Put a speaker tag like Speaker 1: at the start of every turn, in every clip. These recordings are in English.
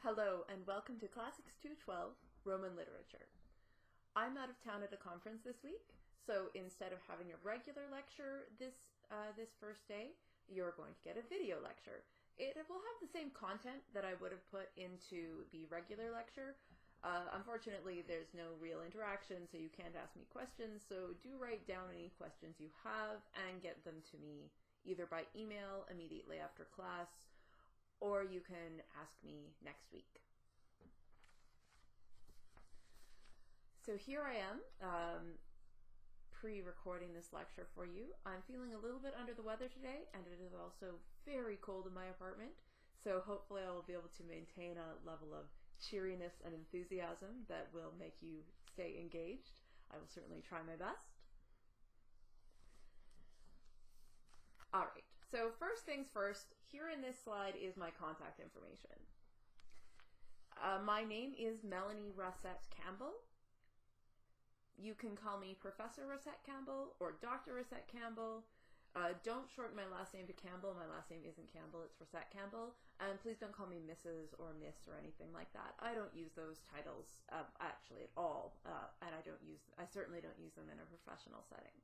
Speaker 1: Hello and welcome to Classics 212, Roman Literature. I'm out of town at a conference this week, so instead of having a regular lecture this first day, you're going to get a video lecture. It will have the same content that I would have put into the regular lecture. Unfortunately, there's no real interaction, so you can't ask me questions, so do write down any questions you have and get them to me either by email immediately after class, or you can ask me next week. So here I am, pre-recording this lecture for you. I'm feeling a little bit under the weather today, and it is also very cold in my apartment, so hopefully I will be able to maintain a level of cheeriness and enthusiasm that will make you stay engaged. I will certainly try my best. All right, so first things first, here in this slide is my contact information. My name is Melanie Rossette Campbell. You can call me Professor Rossette Campbell or Dr. Rossette Campbell. Don't shorten my last name to Campbell. My last name isn't Campbell, it's Rossette Campbell. And please don't call me Mrs. or Miss or anything like that. I don't use those titles actually at all, and I certainly don't use them in a professional setting.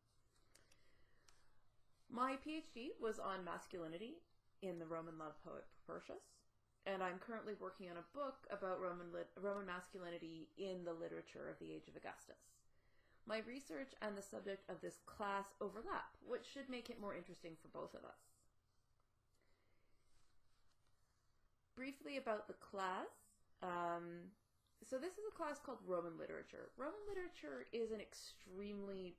Speaker 1: My PhD was on masculinity in the Roman love poet Propertius, and I'm currently working on a book about Roman masculinity in the literature of the age of Augustus. My research and the subject of this class overlap, which should make it more interesting for both of us. Briefly about the class. So this is a class called Roman Literature. Roman literature is an extremely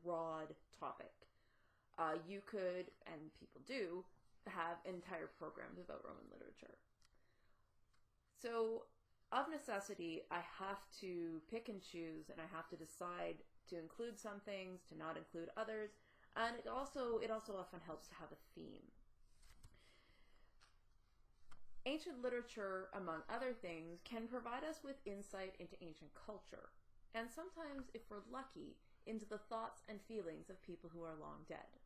Speaker 1: broad topic. You could, and people do, have entire programs about Roman literature. So, of necessity, I have to pick and choose, and I have to decide to include some things, to not include others, and it also often helps to have a theme. Ancient literature, among other things, can provide us with insight into ancient culture, and sometimes, if we're lucky, into the thoughts and feelings of people who are long dead.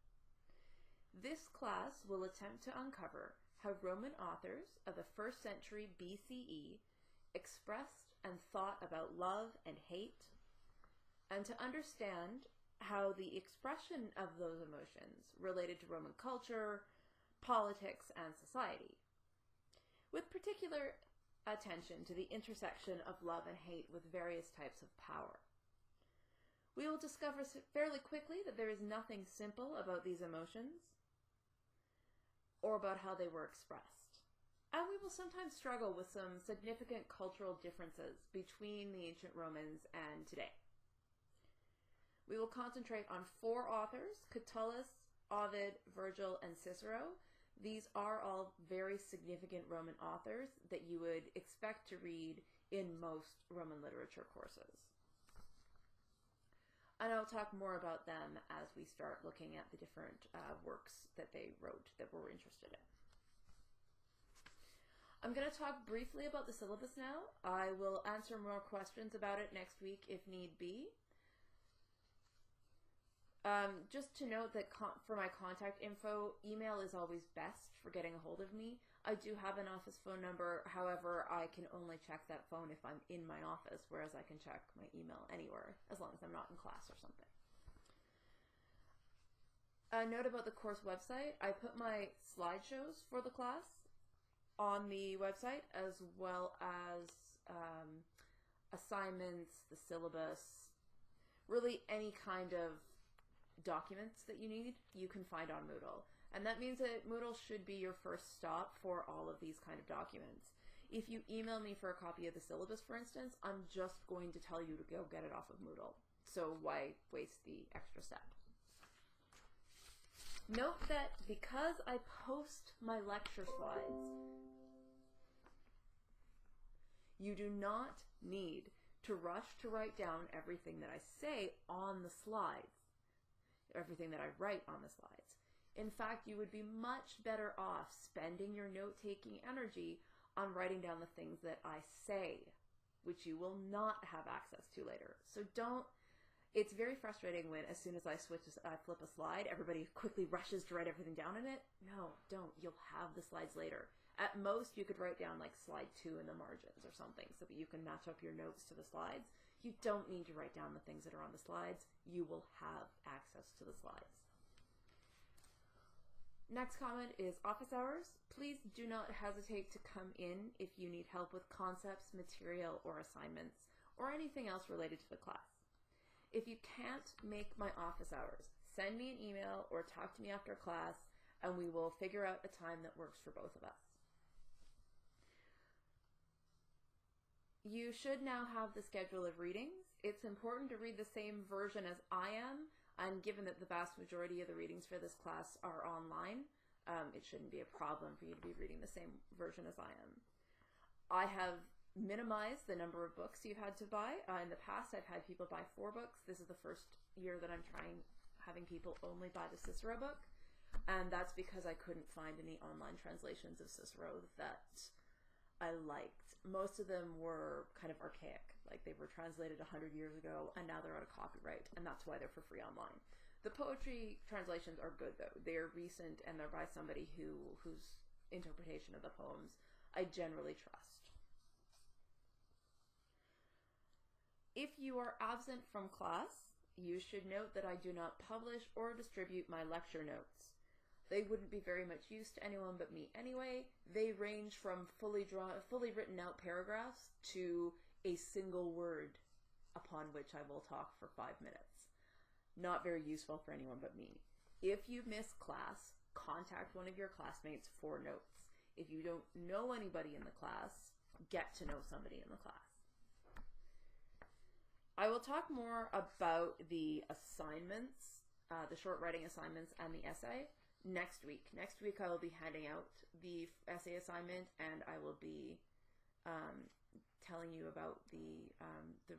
Speaker 1: This class will attempt to uncover how Roman authors of the 1st century BCE expressed and thought about love and hate, and to understand how the expression of those emotions related to Roman culture, politics, and society, with particular attention to the intersection of love and hate with various types of power. We will discover fairly quickly that there is nothing simple about these emotions or about how they were expressed. And we will sometimes struggle with some significant cultural differences between the ancient Romans and today. We will concentrate on 4 authors, Catullus, Ovid, Virgil, and Cicero. These are all very significant Roman authors that you would expect to read in most Roman literature courses. And I'll talk more about them as we start looking at the different works that they wrote that we're interested in. I'm going to talk briefly about the syllabus now. I will answer more questions about it next week if need be. Just to note that for my contact info, email is always best for getting a hold of me. I do have an office phone number, however, I can only check that phone if I'm in my office, whereas I can check my email anywhere, as long as I'm not in class or something. A note about the course website, I put my slideshows for the class on the website, as well as assignments, the syllabus, really any kind of documents that you need, you can find on Moodle. And that means that Moodle should be your first stop for all of these kind of documents. If you email me for a copy of the syllabus, for instance, I'm just going to tell you to go get it off of Moodle. So why waste the extra step? Note that because I post my lecture slides, you do not need to rush to write down everything that I say on the slides. Everything that I write on the slides. In fact, you would be much better off spending your note-taking energy on writing down the things that I say, which you will not have access to later. So it's very frustrating when as soon as I flip a slide, everybody quickly rushes to write everything down in it. No, don't. You'll have the slides later. At most, you could write down like slide 2 in the margins or something so that you can match up your notes to the slides. You don't need to write down the things that are on the slides. You will have access to the slides. Next comment is office hours. Please do not hesitate to come in if you need help with concepts, material, or assignments, or anything else related to the class. If you can't make my office hours, send me an email or talk to me after class, and we will figure out a time that works for both of us. You should now have the schedule of readings. It's important to read the same version as I am, and given that the vast majority of the readings for this class are online, it shouldn't be a problem for you to be reading the same version as I am. I have minimized the number of books you've had to buy. In the past, I've had people buy 4 books. This is the first year that I'm having people only buy the Cicero book, and that's because I couldn't find any online translations of Cicero that I liked. Most of them were kind of archaic, like they were translated 100 years ago and now they're out of copyright, and that's why they're for free online. The poetry translations are good though. They are recent and they're by somebody whose interpretation of the poems I generally trust. If you are absent from class, you should note that I do not publish or distribute my lecture notes. They wouldn't be very much use to anyone but me anyway. They range from fully written out paragraphs to a single word upon which I will talk for 5 minutes. Not very useful for anyone but me. If you miss class, contact one of your classmates for notes. If you don't know anybody in the class, get to know somebody in the class. I will talk more about the assignments, the short writing assignments and the essay next week. Next week I will be handing out the essay assignment, and I will be telling you about the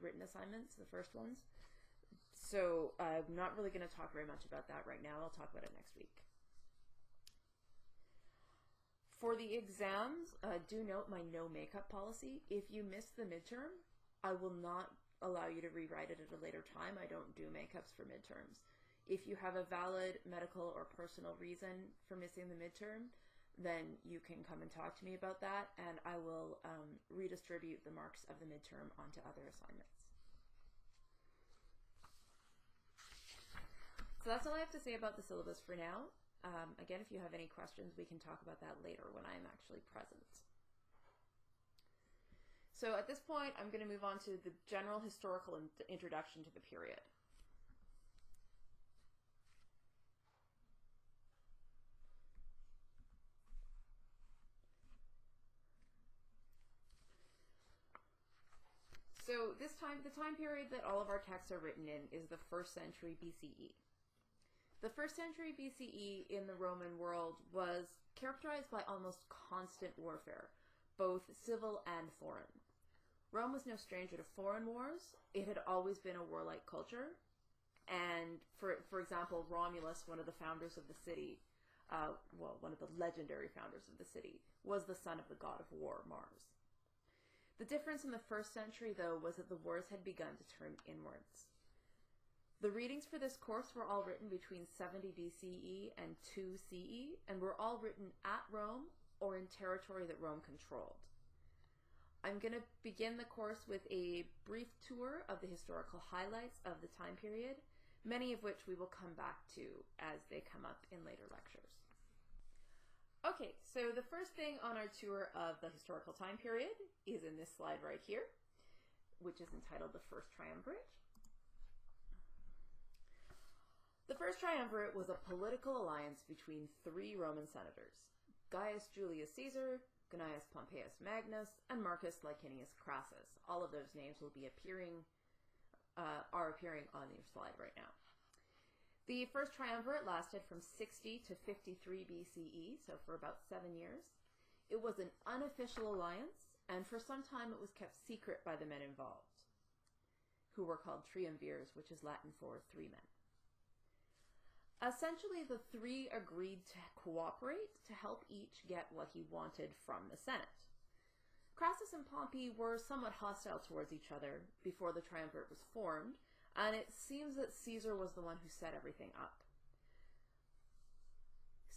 Speaker 1: written assignments, the first ones. So I'm not really going to talk very much about that right now. I'll talk about it next week. For the exams, do note my no makeup policy. If you miss the midterm, I will not allow you to rewrite it at a later time. I don't do makeups for midterms. If you have a valid medical or personal reason for missing the midterm, then you can come and talk to me about that, and I will redistribute the marks of the midterm onto other assignments. So that's all I have to say about the syllabus for now. Again, if you have any questions, we can talk about that later when I'm actually present. So at this point, I'm going to move on to the general historical introduction to the period. So the time period that all of our texts are written in is the 1st century BCE. The 1st century BCE in the Roman world was characterized by almost constant warfare, both civil and foreign. Rome was no stranger to foreign wars. It had always been a warlike culture. And for example, Romulus, one of the founders of the city, one of the legendary founders of the city, was the son of the god of war, Mars. The difference in the 1st century, though, was that the wars had begun to turn inwards. The readings for this course were all written between 70 BCE and 2 CE, and were all written at Rome or in territory that Rome controlled. I'm going to begin the course with a brief tour of the historical highlights of the time period, many of which we will come back to as they come up in later lectures. Okay, so the first thing on our tour of the historical time period is in this slide right here, which is entitled The First Triumvirate. The First Triumvirate was a political alliance between 3 Roman senators, Gaius Julius Caesar, Gnaeus Pompeius Magnus, and Marcus Licinius Crassus. All of those names will be appearing on your slide right now. The First Triumvirate lasted from 60 to 53 BCE, so for about 7 years. It was an unofficial alliance, and for some time it was kept secret by the men involved, who were called triumvirs, which is Latin for 3 men. Essentially, the 3 agreed to cooperate to help each get what he wanted from the Senate. Crassus and Pompey were somewhat hostile towards each other before the triumvirate was formed, and it seems that Caesar was the one who set everything up.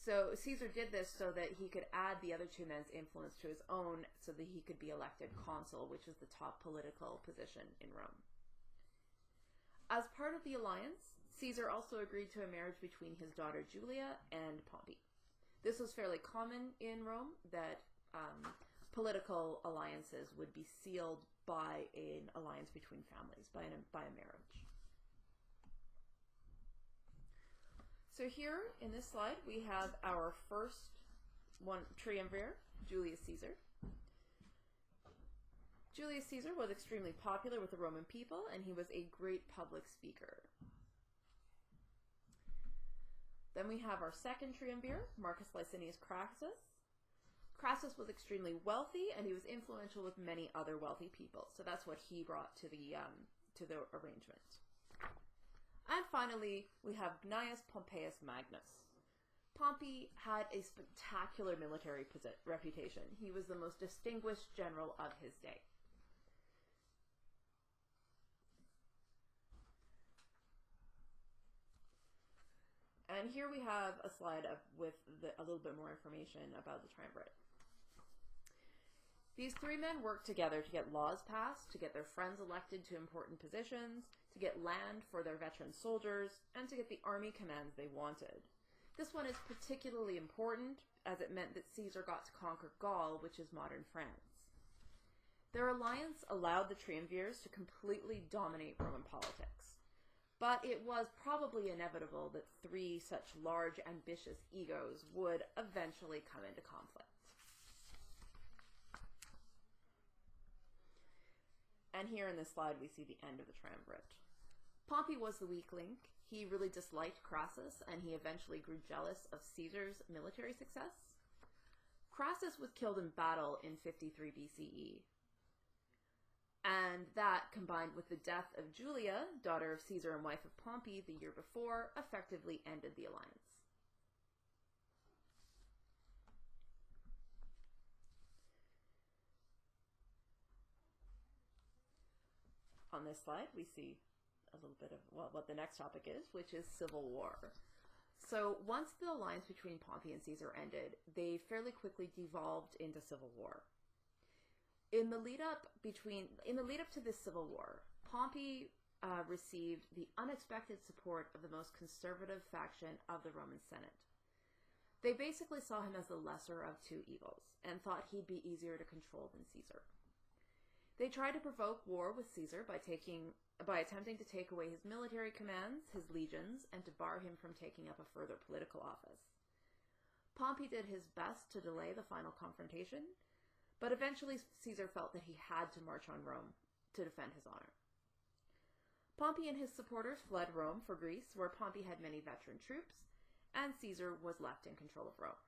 Speaker 1: So Caesar did this so that he could add the other two men's influence to his own so that he could be elected consul, which is the top political position in Rome. As part of the alliance, Caesar also agreed to a marriage between his daughter Julia and Pompey. This was fairly common in Rome, that political alliances would be sealed by an alliance between families, by a marriage. So here in this slide we have our first triumvir, Julius Caesar. Julius Caesar was extremely popular with the Roman people, and he was a great public speaker. Then we have our second triumvir, Marcus Licinius Crassus. Crassus was extremely wealthy, and he was influential with many other wealthy people. So that's what he brought to the arrangement. And finally, we have Gnaeus Pompeius Magnus. Pompey had a spectacular military reputation. He was the most distinguished general of his day. And here we have a slide with a little bit more information about the triumvirate. These three men worked together to get laws passed, to get their friends elected to important positions, to get land for their veteran soldiers, and to get the army commands they wanted. This one is particularly important as it meant that Caesar got to conquer Gaul, which is modern France. Their alliance allowed the triumvirs to completely dominate Roman politics. But it was probably inevitable that three such large, ambitious egos would eventually come into conflict. And here in this slide we see the end of the triumvirate. Pompey was the weak link. He really disliked Crassus, and he eventually grew jealous of Caesar's military success. Crassus was killed in battle in 53 BCE. And that, combined with the death of Julia, daughter of Caesar and wife of Pompey, the year before, effectively ended the alliance. On this slide, we see a little bit of what the next topic is, which is civil war. So once the alliance between Pompey and Caesar ended, they fairly quickly devolved into civil war. In the lead up to this civil war, Pompey received the unexpected support of the most conservative faction of the Roman Senate. They basically saw him as the lesser of two evils and thought he'd be easier to control than Caesar. They tried to provoke war with Caesar by attempting to take away his military commands, his legions, and to bar him from taking up a further political office. Pompey did his best to delay the final confrontation, but eventually Caesar felt that he had to march on Rome to defend his honor. Pompey and his supporters fled Rome for Greece, where Pompey had many veteran troops, and Caesar was left in control of Rome.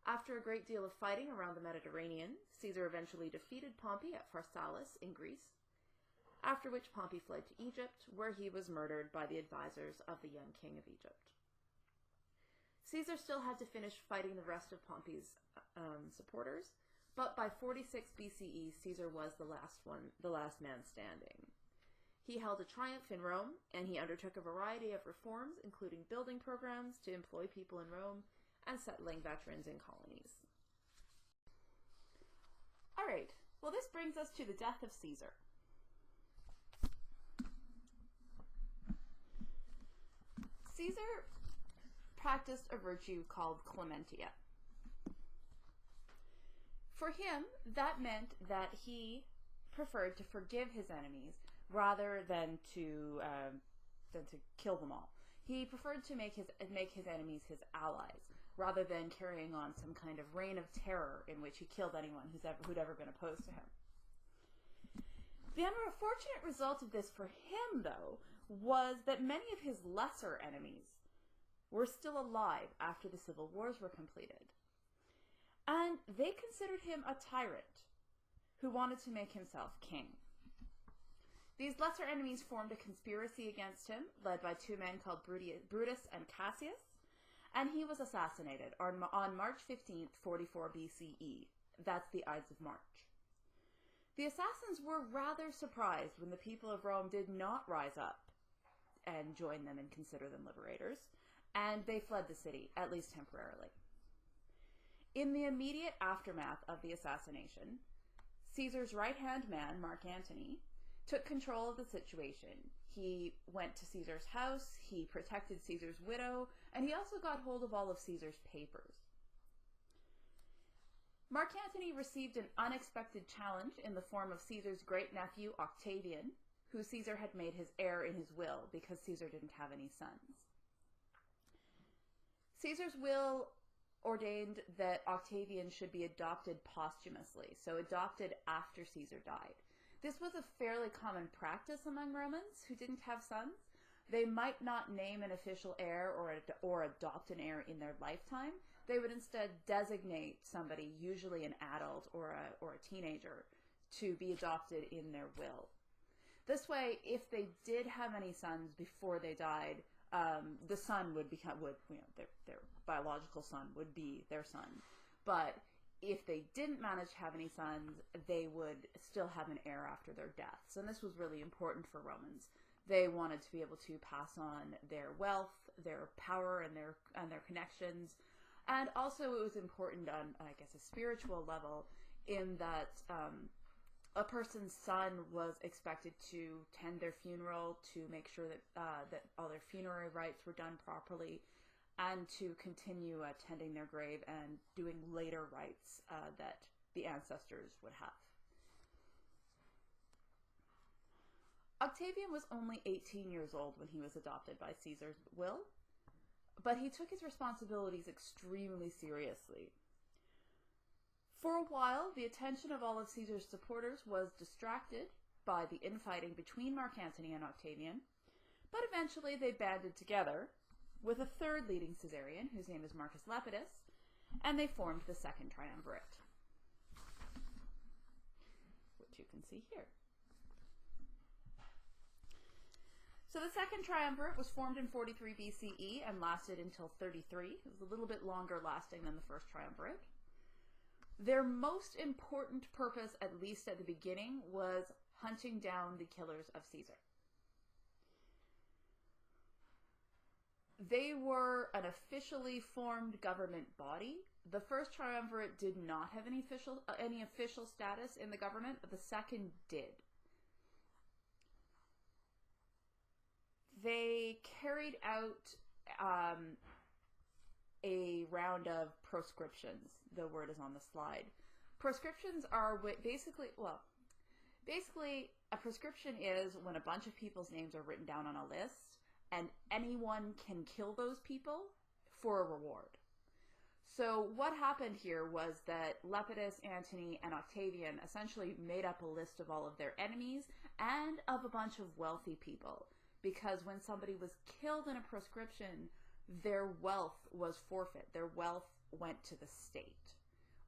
Speaker 1: After a great deal of fighting around the Mediterranean, Caesar eventually defeated Pompey at Pharsalus in Greece, after which Pompey fled to Egypt, where he was murdered by the advisors of the young king of Egypt. Caesar still had to finish fighting the rest of Pompey's supporters, but by 46 BCE, Caesar was the last man standing. He held a triumph in Rome, and he undertook a variety of reforms, including building programs to employ people in Rome and settling veterans in colonies. All right, well, this brings us to the death of Caesar. Caesar practiced a virtue called clementia. For him, that meant that he preferred to forgive his enemies rather than to kill them all. He preferred to make his enemies his allies, rather than carrying on some kind of reign of terror in which he killed anyone who'd ever been opposed to him. The unfortunate result of this for him, though, was that many of his lesser enemies were still alive after the civil wars were completed. And they considered him a tyrant who wanted to make himself king. These lesser enemies formed a conspiracy against him, led by two men called Brutus and Cassius, and he was assassinated on March 15th, 44 BCE. That's the Ides of March. The assassins were rather surprised when the people of Rome did not rise up and join them and consider them liberators, and they fled the city, at least temporarily. In the immediate aftermath of the assassination, Caesar's right-hand man, Mark Antony, took control of the situation. He went to Caesar's house, he protected Caesar's widow, and he also got hold of all of Caesar's papers. Mark Antony received an unexpected challenge in the form of Caesar's great-nephew Octavian, who Caesar had made his heir in his will because Caesar didn't have any sons. Caesar's will ordained that Octavian should be adopted posthumously, so adopted after Caesar died. This was a fairly common practice among Romans who didn't have sons. They might not name an official heir or adopt an heir in their lifetime. They would instead designate somebody, usually an adult or a teenager, to be adopted in their will. This way, if they did have any sons before they died, the son would their biological son would be their son. But if they didn't manage to have any sons, they would still have an heir after their deaths. And this was really important for Romans. They wanted to be able to pass on their wealth, their power, and their connections. And also it was important on, I guess, a spiritual level in that a person's son was expected to tend their funeral, to make sure that that all their funerary rites were done properly, and to continue tending their grave and doing later rites that the ancestors would have. Octavian was only 18 years old when he was adopted by Caesar's will, but he took his responsibilities extremely seriously. For a while, the attention of all of Caesar's supporters was distracted by the infighting between Mark Antony and Octavian, but eventually they banded together with a third leading Caesarian, whose name is Marcus Lepidus, and they formed the Second Triumvirate, which you can see here. So the Second Triumvirate was formed in 43 BCE and lasted until 33. It was a little bit longer lasting than the First Triumvirate. Their most important purpose, at least at the beginning, was hunting down the killers of Caesar. They were an officially formed government body. The First Triumvirate did not have any official status in the government, but the second did. They carried out a round of proscriptions. The word is on the slide. Proscriptions are basically a proscription is when a bunch of people's names are written down on a list and anyone can kill those people for a reward. So what happened here was that Lepidus, Antony, and Octavian essentially made up a list of all of their enemies and of a bunch of wealthy people, because when somebody was killed in a proscription, their wealth was forfeit. Their wealth went to the state,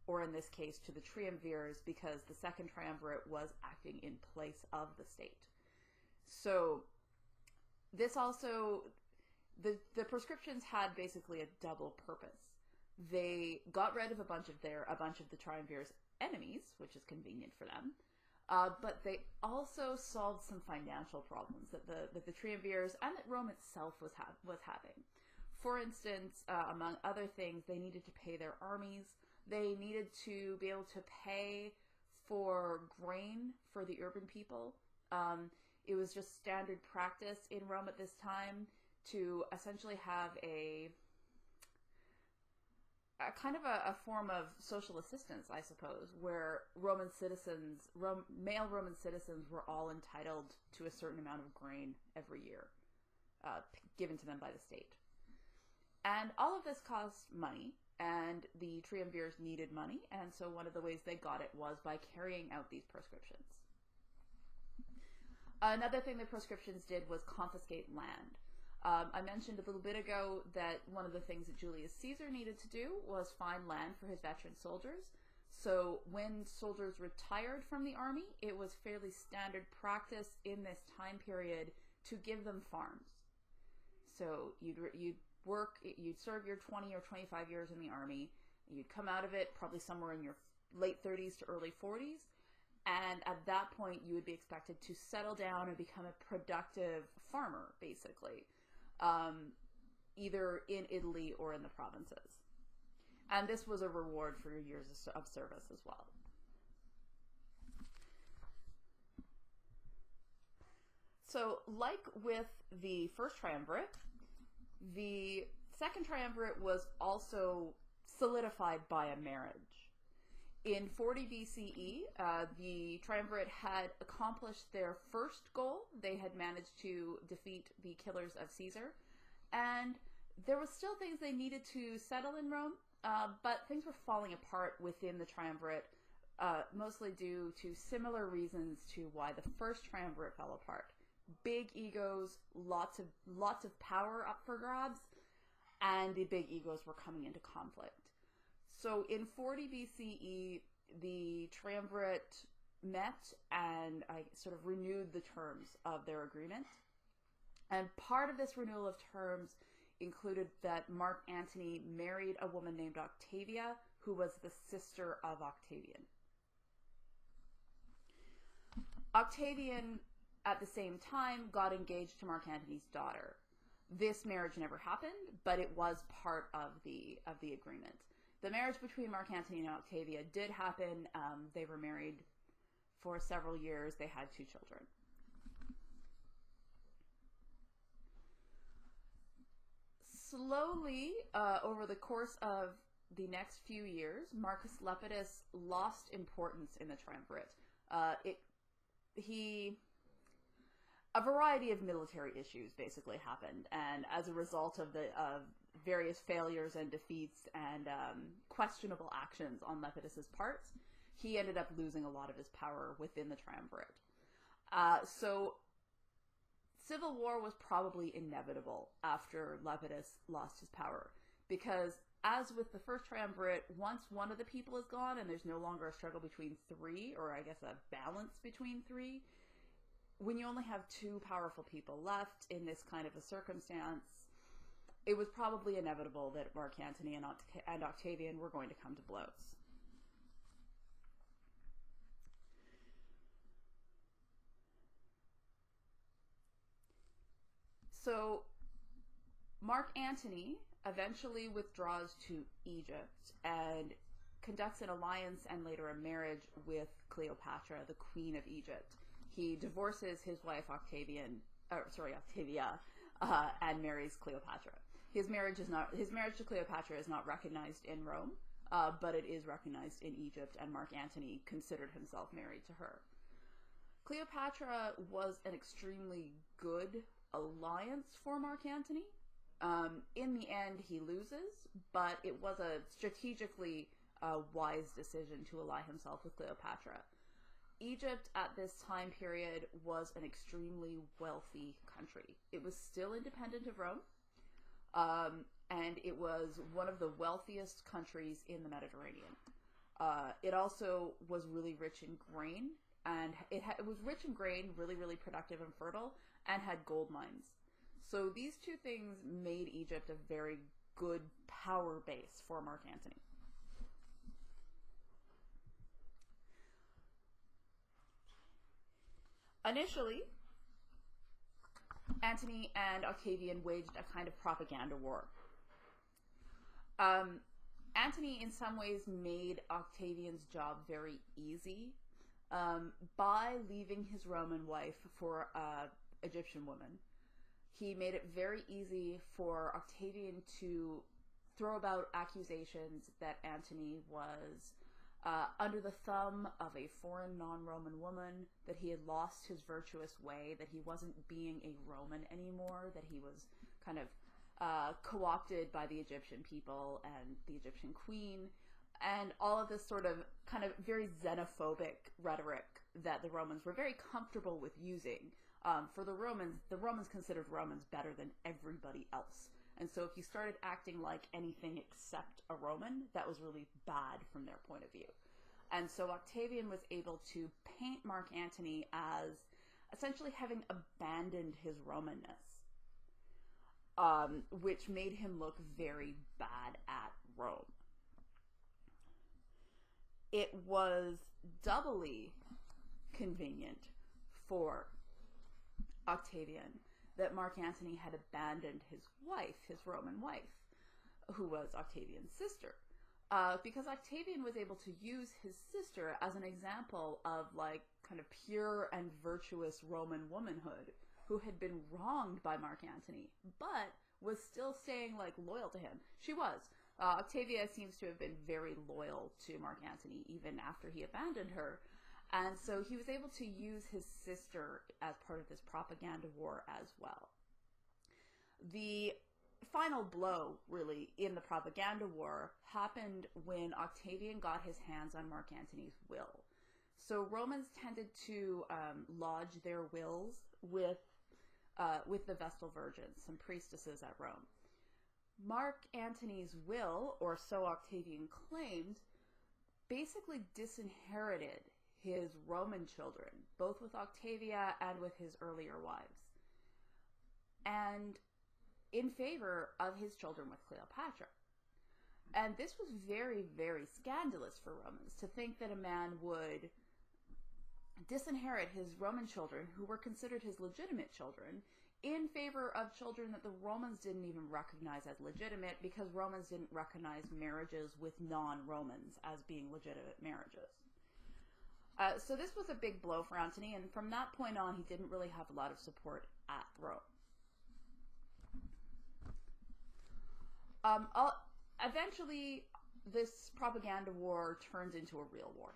Speaker 1: or in this case to the triumvirs, because the Second Triumvirate was acting in place of the state. So this also, the proscriptions had basically a double purpose. They got rid of a bunch of the triumvirs' enemies, which is convenient for them, but they also solved some financial problems that the triumvirs and that Rome itself was having. For instance, among other things, they needed to pay their armies. They needed to be able to pay for grain for the urban people. It was just standard practice in Rome at this time to essentially have a kind of a form of social assistance, I suppose, where male Roman citizens were all entitled to a certain amount of grain every year, given to them by the state. And all of this cost money, and the triumvirs needed money, and so one of the ways they got it was by carrying out these proscriptions. Another thing the proscriptions did was confiscate land. I mentioned a little bit ago that one of the things that Julius Caesar needed to do was find land for his veteran soldiers. So when soldiers retired from the army, it was fairly standard practice in this time period to give them farms. So you'd serve your 20 or 25 years in the army, you'd come out of it probably somewhere in your late 30s to early 40s, and at that point you would be expected to settle down and become a productive farmer, basically. either in Italy or in the provinces. And this was a reward for your years of service as well. So, like with the first triumvirate, the second triumvirate was also solidified by a marriage. In 40 BCE, the triumvirate had accomplished their first goal. They had managed to defeat the killers of Caesar, and there was still things they needed to settle in Rome, but things were falling apart within the triumvirate, mostly due to similar reasons to why the first triumvirate fell apart. Big egos, lots of power up for grabs, and the big egos were coming into conflict. So in 40 BCE, the triumvirate met and sort of renewed the terms of their agreement. And part of this renewal of terms included that Mark Antony married a woman named Octavia, who was the sister of Octavian. Octavian, at the same time, got engaged to Mark Antony's daughter. This marriage never happened, but it was part of the agreement. The marriage between Mark Antony and Octavia did happen. They were married for several years. They had 2 children. Slowly, over the course of the next few years, Marcus Lepidus lost importance in the triumvirate. A variety of military issues basically happened, and as a result of various failures and defeats and questionable actions on Lepidus's part, he ended up losing a lot of his power within the triumvirate. So civil war was probably inevitable after Lepidus lost his power, because as with the first triumvirate, once one of the people is gone and there's no longer a struggle between 3, or I guess a balance between 3, when you only have 2 powerful people left in this kind of a circumstance, it was probably inevitable that Mark Antony and Octavian were going to come to blows. So Mark Antony eventually withdraws to Egypt and conducts an alliance and later a marriage with Cleopatra, the Queen of Egypt. He divorces his wife Octavia, and marries Cleopatra. His marriage to Cleopatra is not recognized in Rome, but it is recognized in Egypt, and Mark Antony considered himself married to her. Cleopatra was an extremely good alliance for Mark Antony. In the end, he loses, but it was a strategically wise decision to ally himself with Cleopatra. Egypt at this time period was an extremely wealthy country. It was still independent of Rome, and it was one of the wealthiest countries in the Mediterranean. It also was really rich in grain, and it was rich in grain, really, really productive and fertile, and had gold mines. So these 2 things made Egypt a very good power base for Mark Antony. Initially, Antony and Octavian waged a kind of propaganda war. Antony, in some ways, made Octavian's job very easy by leaving his Roman wife for an Egyptian woman. He made it very easy for Octavian to throw about accusations that Antony was under the thumb of a foreign non-Roman woman, that he had lost his virtuous way, that he wasn't being a Roman anymore, that he was kind of co-opted by the Egyptian people and the Egyptian queen, and all of this sort of kind of very xenophobic rhetoric that the Romans were very comfortable with using. For the Romans considered Romans better than everybody else. And so if you started acting like anything except a Roman, that was really bad from their point of view. And so Octavian was able to paint Mark Antony as essentially having abandoned his Romanness, which made him look very bad at Rome. It was doubly convenient for Octavian
Speaker 2: that Mark Antony had abandoned his wife, his Roman wife, who was Octavian's sister. Because Octavian was able to use his sister as an example of like kind of pure and virtuous Roman womanhood who had been wronged by Mark Antony, but was still staying like loyal to him. She was. Octavia seems to have been very loyal to Mark Antony even after he abandoned her. And so he was able to use his sister as part of this propaganda war as well. The final blow, really, in the propaganda war happened when Octavian got his hands on Mark Antony's will. So Romans tended to lodge their wills with the Vestal Virgins, some priestesses at Rome. Mark Antony's will, or so Octavian claimed, basically disinherited his Roman children, both with Octavia and with his earlier wives, and in favor of his children with Cleopatra. And this was very, very scandalous for Romans, to think that a man would disinherit his Roman children, who were considered his legitimate children, in favor of children that the Romans didn't even recognize as legitimate, because Romans didn't recognize marriages with non-Romans as being legitimate marriages. So this was a big blow for Antony, and from that point on, he didn't really have a lot of support at Rome. Eventually, this propaganda war turns into a real war.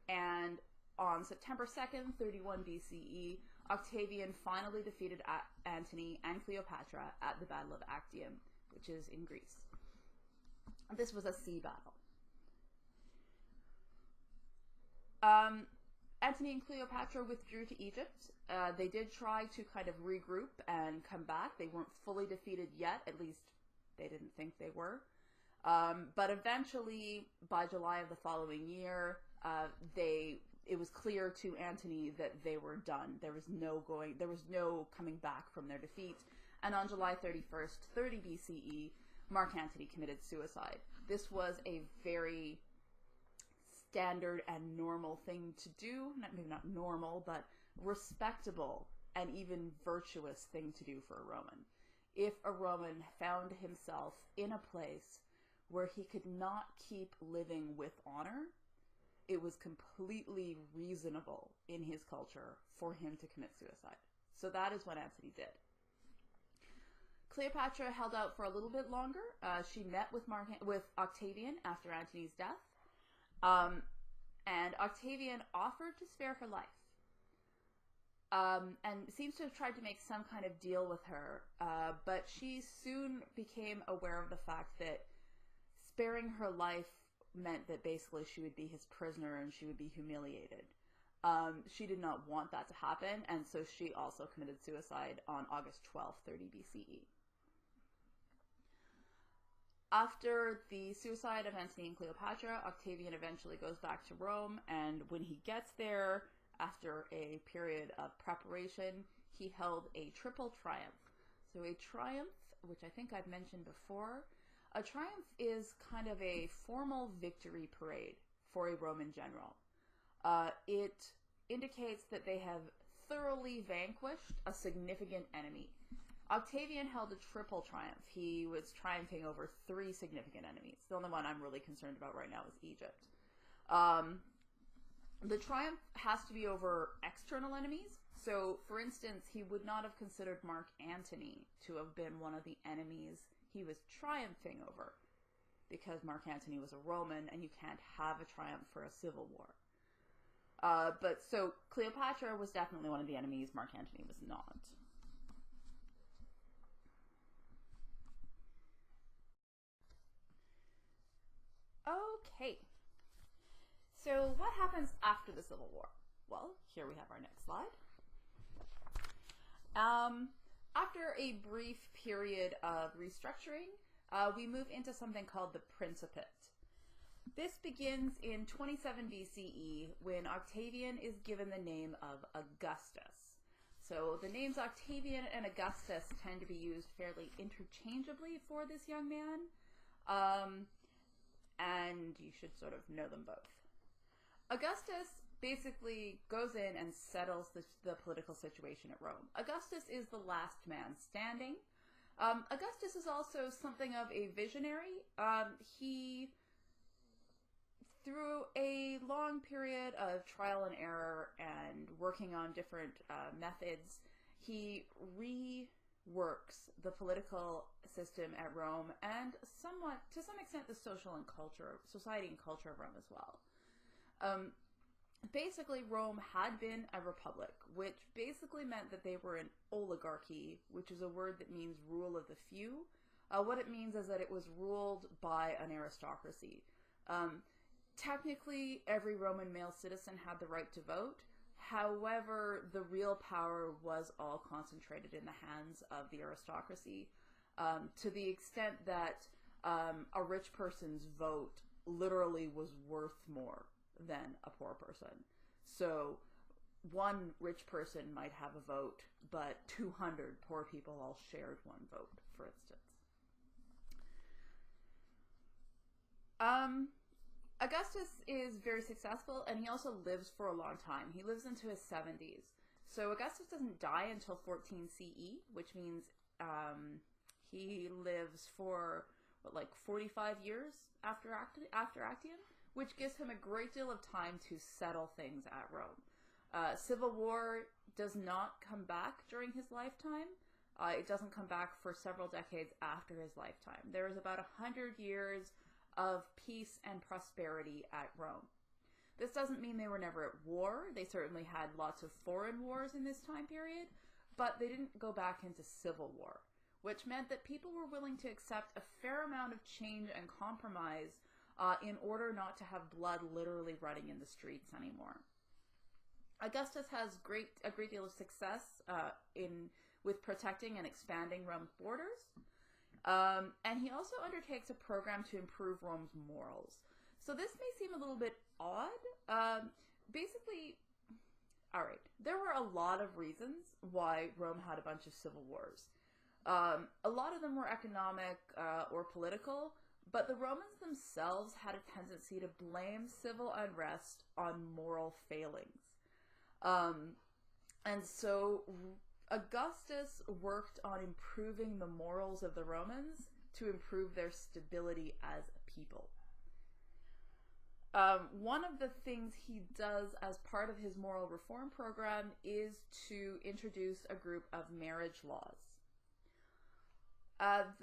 Speaker 2: And on September 2nd, 31 BCE, Octavian finally defeated Antony and Cleopatra at the Battle of Actium, which is in Greece. This was a sea battle. Antony and Cleopatra withdrew to Egypt. They did try to kind of regroup and come back. They weren't fully defeated yet, at least they didn't think they were. But eventually, by July of the following year, it was clear to Antony that they were done. There was no coming back from their defeat. And on July 31st, 30 BCE, Mark Antony committed suicide. This was a very standard and normal thing to do. Maybe not normal, but respectable and even virtuous thing to do for a Roman. If a Roman found himself in a place where he could not keep living with honor, it was completely reasonable in his culture for him to commit suicide. So that is what Antony did. Cleopatra held out for a little bit longer. She met with Octavian after Antony's death. And Octavian offered to spare her life. And seems to have tried to make some kind of deal with her. But she soon became aware of the fact that sparing her life meant that basically she would be his prisoner and she would be humiliated. She did not want that to happen, and so she also committed suicide on August 12th, 30 BCE. After the suicide of Antony and Cleopatra, Octavian eventually goes back to Rome, and when he gets there, after a period of preparation, he held a triple triumph. So a triumph, which I think I've mentioned before, a triumph is kind of a formal victory parade for a Roman general. It indicates that they have thoroughly vanquished a significant enemy. Octavian held a triple triumph. He was triumphing over 3 significant enemies. The only one I'm really concerned about right now is Egypt. The triumph has to be over external enemies. So, for instance, he would not have considered Mark Antony to have been one of the enemies he was triumphing over, because Mark Antony was a Roman, and you can't have a triumph for a civil war. But so Cleopatra was definitely one of the enemies. Mark Antony was not. Okay. So what happens after the Civil War? Well, here we have our next slide. After a brief period of restructuring, we move into something called the Principate. This begins in 27 BCE when Octavian is given the name of Augustus. So the names Octavian and Augustus tend to be used fairly interchangeably for this young man, and you should sort of know them both. Augustus basically goes in and settles the political situation at Rome. Augustus is the last man standing. Augustus is also something of a visionary. He, through a long period of trial and error and working on different methods, he reworks the political system at Rome and somewhat, to some extent, the society and culture of Rome as well. Basically, Rome had been a republic, which basically meant that they were an oligarchy, which is a word that means rule of the few. What it means is that it was ruled by an aristocracy. Technically, every Roman male citizen had the right to vote. However, the real power was all concentrated in the hands of the aristocracy, to the extent that a rich person's vote literally was worth more than a poor person. So one rich person might have a vote, but 200 poor people all shared one vote, for instance. Augustus is very successful, and he also lives for a long time. He lives into his 70s. So Augustus doesn't die until 14 CE, which means he lives for, 45 years after Actium, which gives him a great deal of time to settle things at Rome. Civil war does not come back during his lifetime. It doesn't come back for several decades after his lifetime. There is about 100 years of peace and prosperity at Rome. This doesn't mean they were never at war. They certainly had lots of foreign wars in this time period, but they didn't go back into civil war, which meant that people were willing to accept a fair amount of change and compromise in order not to have blood literally running in the streets anymore. Augustus has a great deal of success with protecting and expanding Rome's borders. And he also undertakes a program to improve Rome's morals. So this may seem a little bit odd. Basically, all right, there were a lot of reasons why Rome had a bunch of civil wars. A lot of them were economic or political, but the Romans themselves had a tendency to blame civil unrest on moral failings. And so Augustus worked on improving the morals of the Romans to improve their stability as a people. One of the things he does as part of his moral reform program is to introduce a group of marriage laws.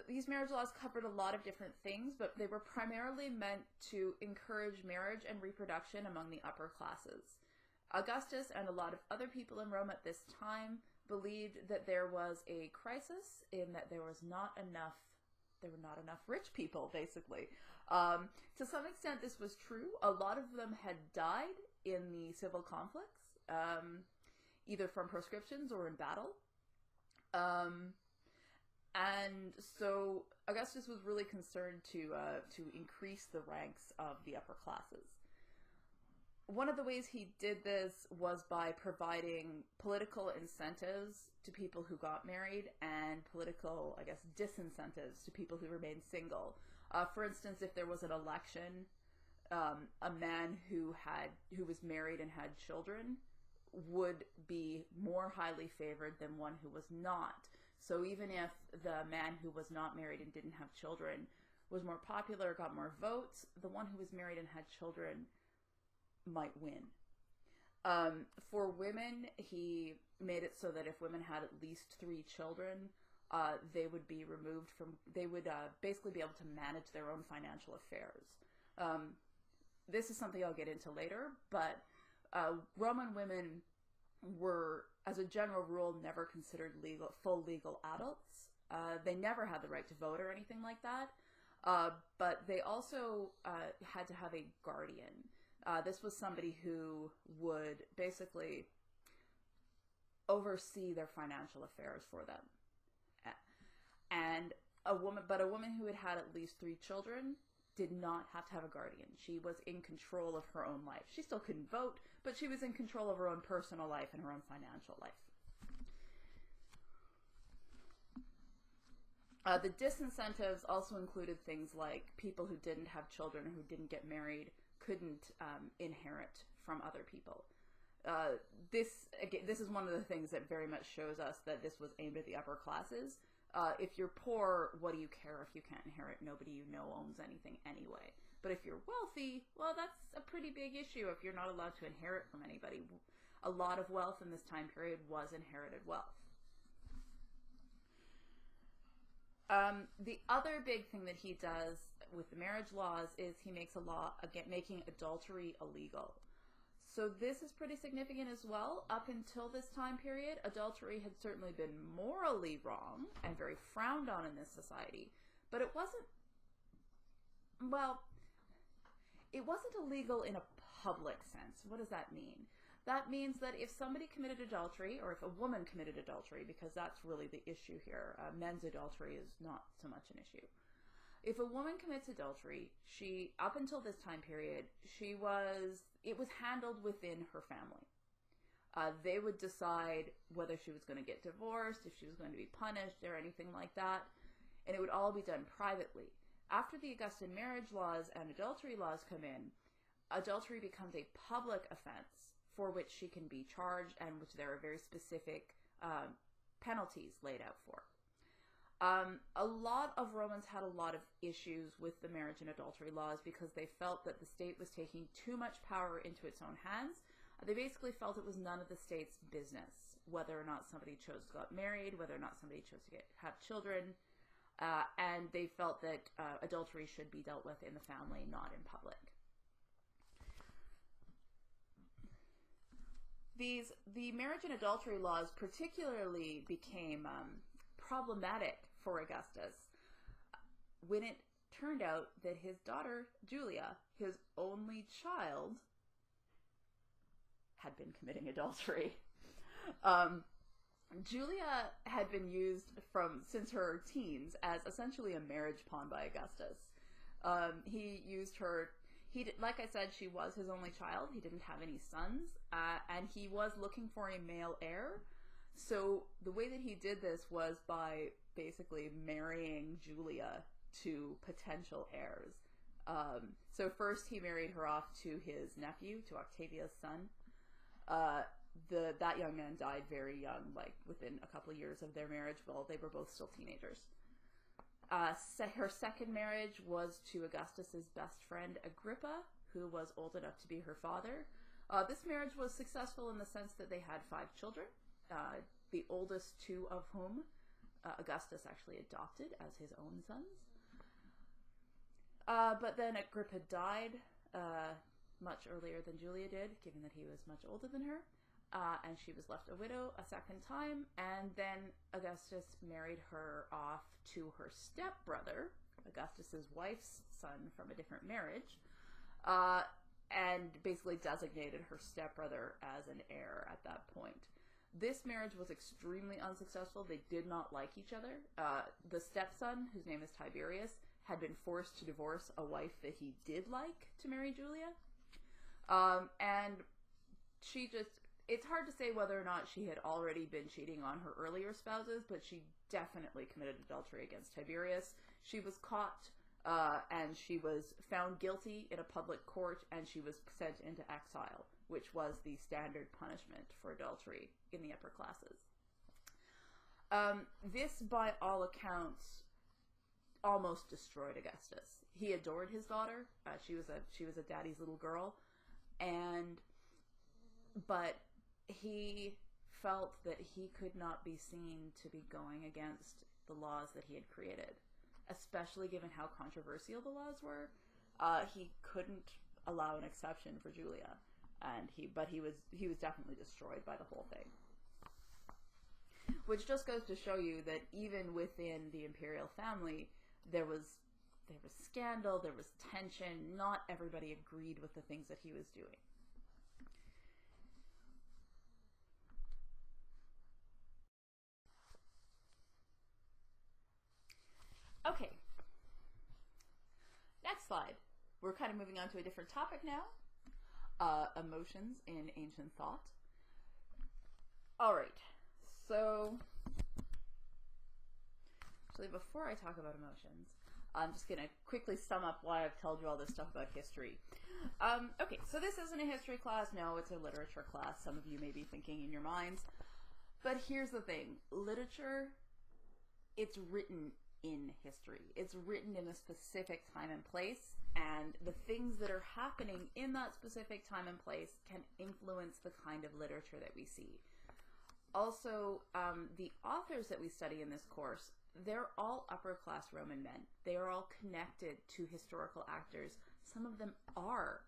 Speaker 2: These marriage laws covered a lot of different things, but they were primarily meant to encourage marriage and reproduction among the upper classes. Augustus and a lot of other people in Rome at this time believed that there was a crisis in that there were not enough rich people, basically. To some extent, this was true. A lot of them had died in the civil conflicts, either from proscriptions or in battle. And so Augustus was really concerned to increase the ranks of the upper classes. One of the ways he did this was by providing political incentives to people who got married and political, disincentives to people who remained single. For instance, if there was an election, a man who was married and had children would be more highly favored than one who was not. So even if the man who was not married and didn't have children was more popular, got more votes, the one who was married and had children might win. For women, he made it so that if women had at least 3 children, they would be removed from, they would basically be able to manage their own financial affairs. This is something I'll get into later, but Roman women were, as a general rule, never considered full legal adults. They never had the right to vote or anything like that, but they also had to have a guardian. This was somebody who would basically oversee their financial affairs for them. And a woman who had had at least 3 children did not have to have a guardian. She was in control of her own life. She still couldn't vote, but she was in control of her own personal life and her own financial life. The disincentives also included things like people who didn't have children or who didn't get married couldn't inherit from other people. This is one of the things that very much shows us that this was aimed at the upper classes. If you're poor, what do you care if you can't inherit? Nobody you know owns anything anyway. But if you're wealthy, well, that's a pretty big issue if you're not allowed to inherit from anybody. A lot of wealth in this time period was inherited wealth. The other big thing that he does with the marriage laws is he makes a law against making adultery illegal. So this is pretty significant as well. Up until this time period, adultery had certainly been morally wrong and very frowned on in this society. But it wasn't illegal in a public sense. What does that mean? That means that if somebody committed adultery, or if a woman committed adultery, because that's really the issue here, men's adultery is not so much an issue. If a woman commits adultery, up until this time period, it was handled within her family. They would decide whether she was going to get divorced, if she was going to be punished, or anything like that, and it would all be done privately. After the Augustan marriage laws and adultery laws come in, adultery becomes a public offense for which she can be charged and which there are very specific penalties laid out for. A lot of Romans had a lot of issues with the marriage and adultery laws because they felt that the state was taking too much power into its own hands. They basically felt it was none of the state's business, whether or not somebody chose to get married, whether or not somebody chose to have children, and they felt that adultery should be dealt with in the family, not in public. The marriage and adultery laws particularly became problematic for Augustus when it turned out that his daughter, Julia, his only child, had been committing adultery. Julia had been used since her teens as essentially a marriage pawn by Augustus. He used her. Like I said, she was his only child. He didn't have any sons, and he was looking for a male heir. So the way that he did this was by basically marrying Julia to potential heirs. So first he married her off to his nephew, to Octavia's son. That young man died very young, like within a couple of years of their marriage. Well, they were both still teenagers. Her second marriage was to Augustus's best friend Agrippa, who was old enough to be her father. This marriage was successful in the sense that they had 5 children, the oldest 2 of whom Augustus actually adopted as his own sons. But then Agrippa died much earlier than Julia did, given that he was much older than her. And she was left a widow a second time, and then Augustus married her off to her stepbrother, Augustus's wife's son from a different marriage, and basically designated her stepbrother as an heir at that point. This marriage was extremely unsuccessful. They did not like each other. The stepson, whose name is Tiberius, had been forced to divorce a wife that he did like to marry Julia. And it's hard to say whether or not she had already been cheating on her earlier spouses, but she definitely committed adultery against Tiberius. She was caught, and she was found guilty in a public court, and she was sent into exile, which was the standard punishment for adultery in the upper classes. This, by all accounts, almost destroyed Augustus. He adored his daughter. She was a daddy's little girl, but he felt that he could not be seen to be going against the laws that he had created, especially given how controversial the laws were. He couldn't allow an exception for Julia, but he was definitely destroyed by the whole thing. Which just goes to show you that even within the imperial family, there was scandal, there was tension. Not everybody agreed with the things that he was doing. Okay, next slide. We're kind of moving on to a different topic now. Emotions in ancient thought. All right, so actually before I talk about emotions, I'm just going to quickly sum up why I've told you all this stuff about history. Okay, so this isn't a history class. No, it's a literature class. Some of you may be thinking in your minds. But here's the thing. Literature, it's written in history. It's written in a specific time and place, and the things that are happening in that specific time and place can influence the kind of literature that we see. Also, the authors that we study in this course, they're all upper-class Roman men. They are all connected to historical actors. Some of them are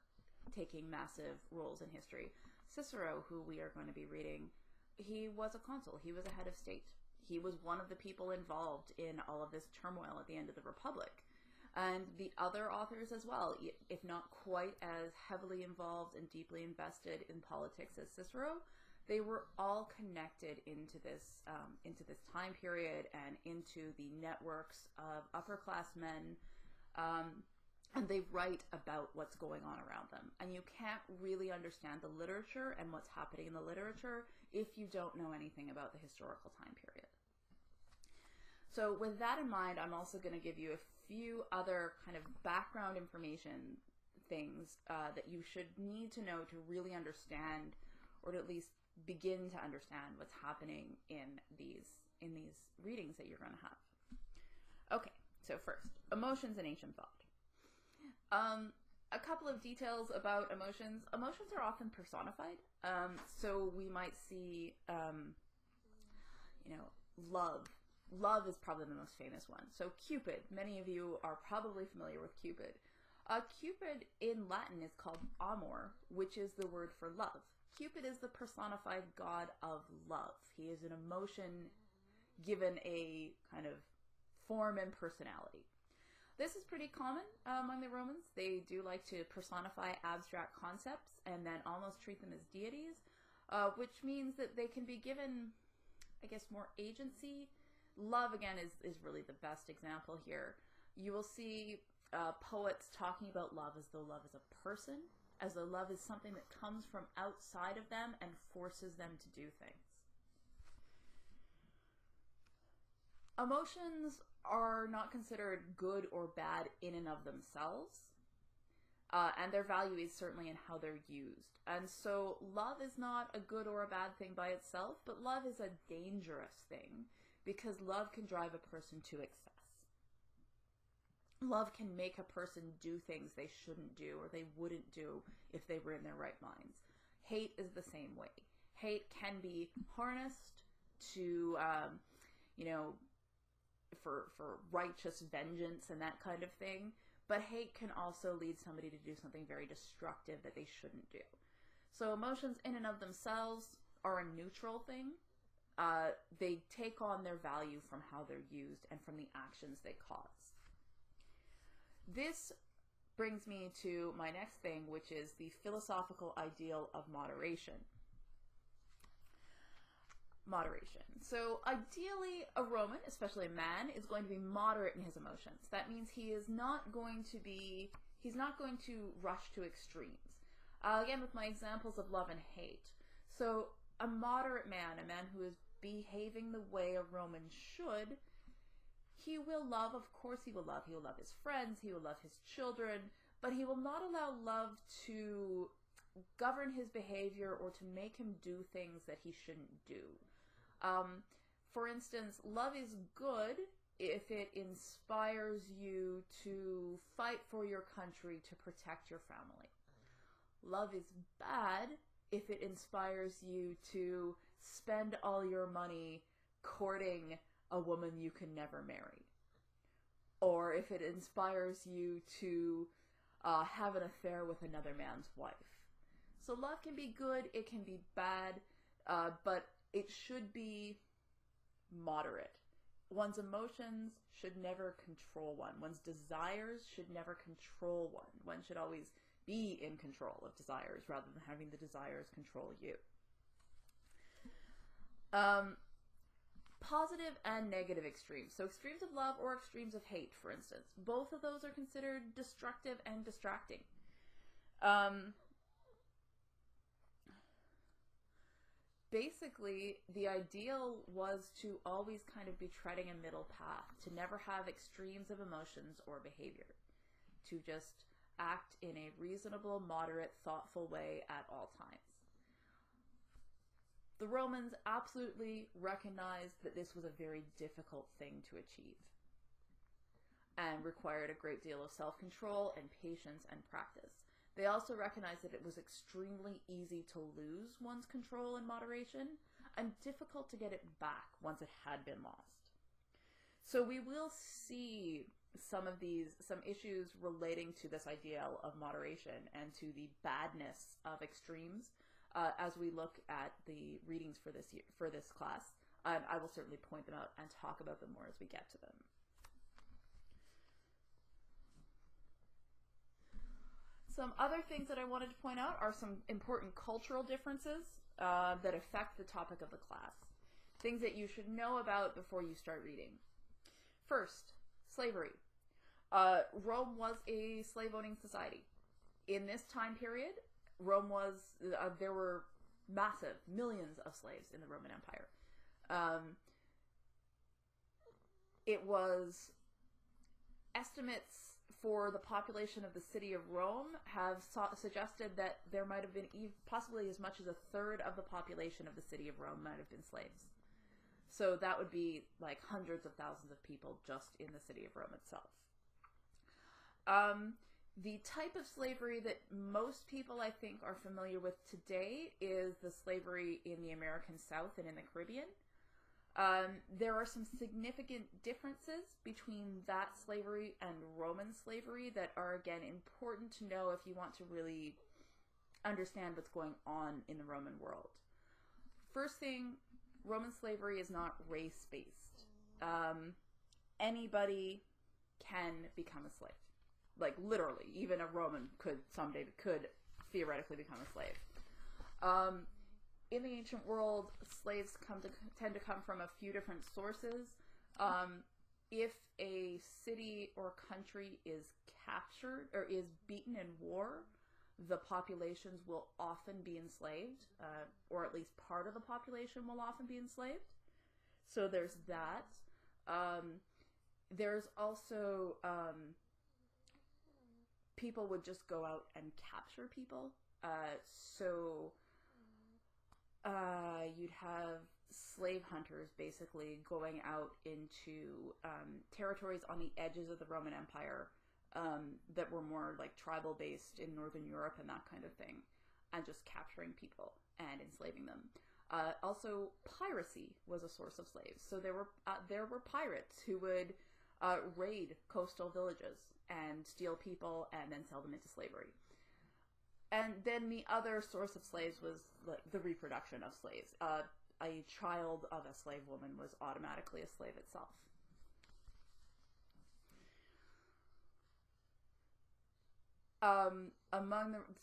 Speaker 2: taking massive roles in history. Cicero, who we are going to be reading, he was a consul. He was a head of state. He was one of the people involved in all of this turmoil at the end of the Republic. And the other authors as well, if not quite as heavily involved and deeply invested in politics as Cicero, they were all connected into this time period and into the networks of upper-class men, and they write about what's going on around them. And you can't really understand the literature and what's happening in the literature if you don't know anything about the historical time period. So with that in mind, I'm also going to give you a few other kind of background information things that you should need to know to really understand, or to at least begin to understand what's happening in these readings that you're going to have. Okay, so first, emotions in ancient thought. A couple of details about emotions. Emotions are often personified. So we might see, love. Love is probably the most famous one. So Cupid, many of you are probably familiar with Cupid. Cupid in Latin is called amor, which is the word for love. Cupid is the personified god of love. He is an emotion given a kind of form and personality. This is pretty common among the Romans. They do like to personify abstract concepts and then almost treat them as deities, which means that they can be given, I guess, more agency. Love, again, is really the best example here. You will see poets talking about love as though love is a person, as though love is something that comes from outside of them and forces them to do things. Emotions are not considered good or bad in and of themselves, and their value is certainly in how they're used. And so love is not a good or a bad thing by itself, but love is a dangerous thing, because love can drive a person to excess. Love can make a person do things they shouldn't do or they wouldn't do if they were in their right minds. Hate is the same way. Hate can be harnessed to, for righteous vengeance and that kind of thing, but hate can also lead somebody to do something very destructive that they shouldn't do. So emotions in and of themselves are a neutral thing. They take on their value from how they're used and from the actions they cause. This brings me to my next thing, which is the philosophical ideal of moderation. Moderation. So ideally, a Roman, especially a man, is going to be moderate in his emotions. That means he's not going to rush to extremes. Again, with my examples of love and hate. So a moderate man, a man who is behaving the way a Roman should, he will love, of course he will love his friends, he will love his children, but he will not allow love to govern his behavior or to make him do things that he shouldn't do. For instance, love is good if it inspires you to fight for your country to protect your family. Love is bad if it inspires you to spend all your money courting a woman you can never marry. Or if it inspires you to have an affair with another man's wife. So love can be good, it can be bad, but it should be moderate. One's emotions should never control one. One's desires should never control one. One should always be in control of desires rather than having the desires control you. Positive and negative extremes. So extremes of love or extremes of hate, for instance. Both of those are considered destructive and distracting.
Speaker 1: basically, the ideal was to always kind of be treading a middle path, to never have extremes of emotions or behavior, to just act in a reasonable, moderate, thoughtful way at all times. The Romans absolutely recognized that this was a very difficult thing to achieve and required a great deal of self-control and patience and practice. They also recognized that it was extremely easy to lose one's control and moderation and difficult to get it back once it had been lost. So we will see some issues relating to this ideal of moderation and to the badness of extremes as we look at the readings for this class. I will certainly point them out and talk about them more as we get to them. Some other things that I wanted to point out are some important cultural differences that affect the topic of the class. Things that you should know about before you start reading. First, slavery. Rome was a slave-owning society. In this time period, there were massive, millions of slaves in the Roman Empire. It was estimates for the population of the city of Rome have suggested that there might have been possibly as much as a third of the population of the city of Rome might have been slaves. So that would be like hundreds of thousands of people just in the city of Rome itself. The type of slavery that most people, I think, are familiar with today is the slavery in the American South and in the Caribbean. There are some significant differences between that slavery and Roman slavery that are, again, important to know if you want to really understand what's going on in the Roman world. First thing, Roman slavery is not race-based. Anybody can become a slave. Like, literally, even a Roman could theoretically become a slave. In the ancient world, slaves tend to come from a few different sources. If a city or country is captured or is beaten in war, the populations will often be enslaved, or at least part of the population will often be enslaved. So there's that. There's also people would just go out and capture people. You'd have slave hunters basically going out into territories on the edges of the Roman Empire that were more like tribal based in Northern Europe and that kind of thing, and just capturing people and enslaving them. Also, piracy was a source of slaves. So there were pirates who would raid coastal villages and steal people and then sell them into slavery. And then the other source of slaves was like the reproduction of slaves. A child of a slave woman was automatically a slave itself.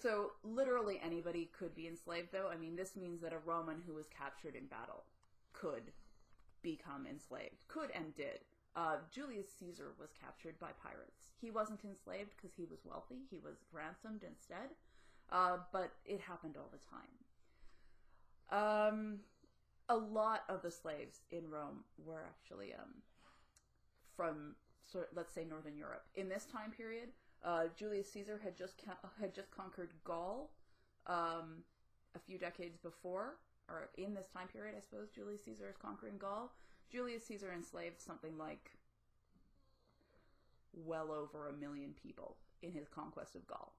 Speaker 1: So literally anybody could be enslaved, though. I mean, this means that a Roman who was captured in battle could become enslaved. Could and did. Julius Caesar was captured by pirates. He wasn't enslaved because he was wealthy. He was ransomed instead. But it happened all the time. A lot of the slaves in Rome were actually from, let's say, Northern Europe. In this time period, Julius Caesar had just conquered Gaul a few decades before, or in this time period, I suppose. Julius Caesar is conquering Gaul. Julius Caesar enslaved something like well over 1 million people in his conquest of Gaul,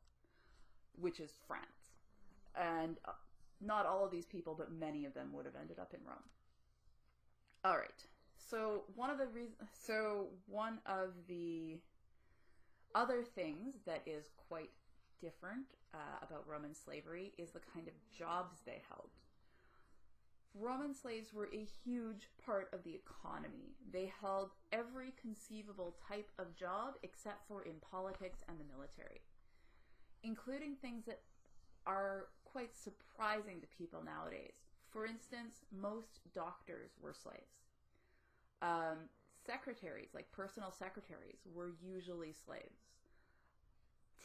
Speaker 1: which is France. And not all of these people, but many of them would have ended up in Rome. All right. So one of the other things that is quite different about Roman slavery is the kind of jobs they held. Roman slaves were a huge part of the economy. They held every conceivable type of job except for in politics and the military, including things that are quite surprising to people nowadays. For instance, most doctors were slaves. Secretaries, like personal secretaries, were usually slaves.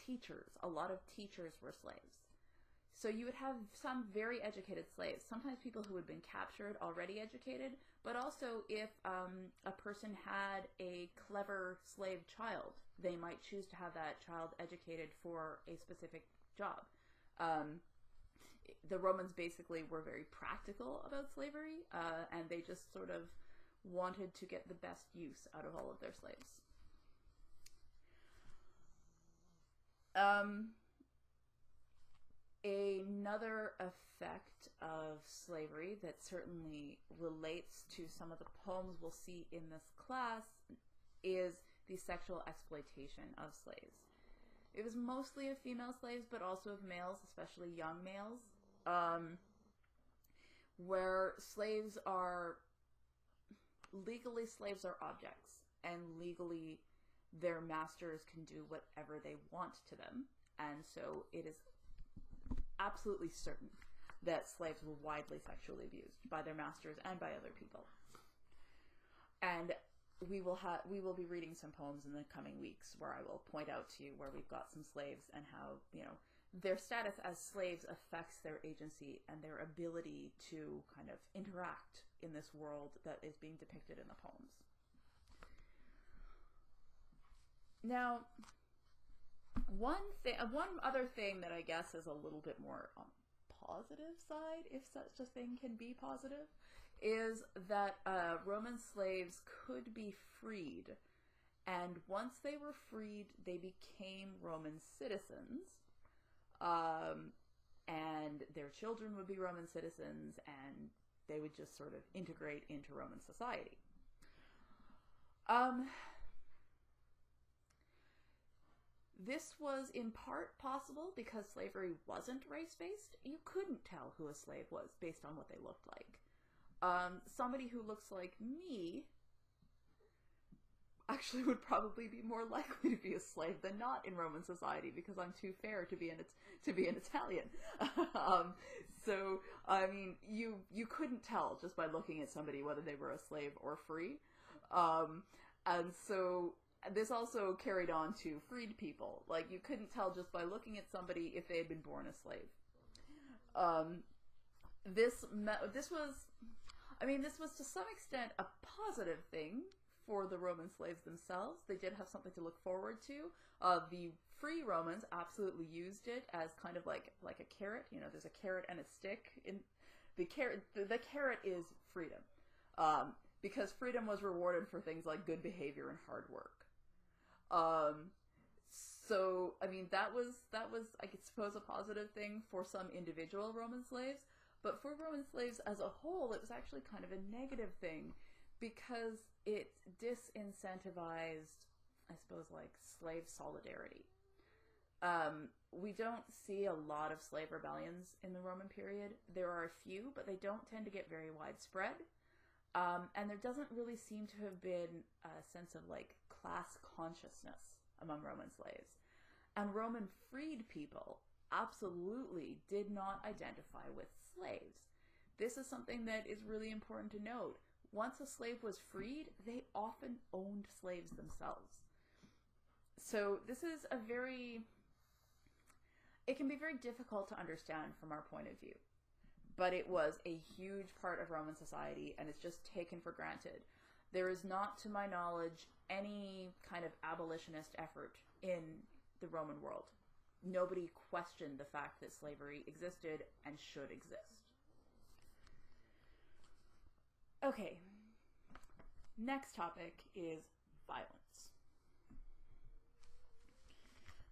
Speaker 1: Teachers, a lot of teachers were slaves.
Speaker 2: So you would have some very educated slaves, sometimes people who had been captured, already educated, but also if a person had a clever slave child, they might choose to have that child educated for a specific job. The Romans basically were very practical about slavery, and they just sort of wanted to get the best use out of all of their slaves. Another effect of slavery that certainly relates to some of the poems we'll see in this class is the sexual exploitation of slaves. It was mostly of female slaves, but also of males, especially young males, where slaves are objects, and legally their masters can do whatever they want to them, and so it is absolutely certain that slaves were widely sexually abused by their masters and by other people. And we will be reading some poems in the coming weeks where I will point out to you where we've got some slaves and how, their status as slaves affects their agency and their ability to kind of interact in this world that is being depicted in the poems. Now, one other thing that I guess is a little bit more on the positive side, if such a thing can be positive, is that Roman slaves could be freed, and once they were freed, they became Roman citizens, and their children would be Roman citizens, and they would just sort of integrate into Roman society. This was in part possible because slavery wasn't race-based. You couldn't tell who a slave was based on what they looked like. Somebody who looks like me actually would probably be more likely to be a slave than not in Roman society because I'm too fair to be an Italian. So, I mean, you couldn't tell just by looking at somebody whether they were a slave or free. And so this also carried on to freed people. Like, you couldn't tell just by looking at somebody if they had been born a slave. This was to some extent a positive thing for the Roman slaves themselves. They did have something to look forward to. The free Romans absolutely used it as kind of like a carrot. There's a carrot and a stick. The carrot is freedom, because freedom was rewarded for things like good behavior and hard work. So, I mean, that was, I suppose, a positive thing for some individual Roman slaves, but for Roman slaves as a whole, it was actually kind of a negative thing because it disincentivized, I suppose, like, slave solidarity. We don't see a lot of slave rebellions in the Roman period. There are a few, but they don't tend to get very widespread. And there doesn't really seem to have been a sense of, like, class consciousness among Roman slaves. And Roman freed people absolutely did not identify with slaves. This is something that is really important to note. Once a slave was freed, they often owned slaves themselves. So this is it can be very difficult to understand from our point of view. But it was a huge part of Roman society, and it's just taken for granted. There is not, to my knowledge, any kind of abolitionist effort in the Roman world. Nobody questioned the fact that slavery existed and should exist. Okay, next topic is violence.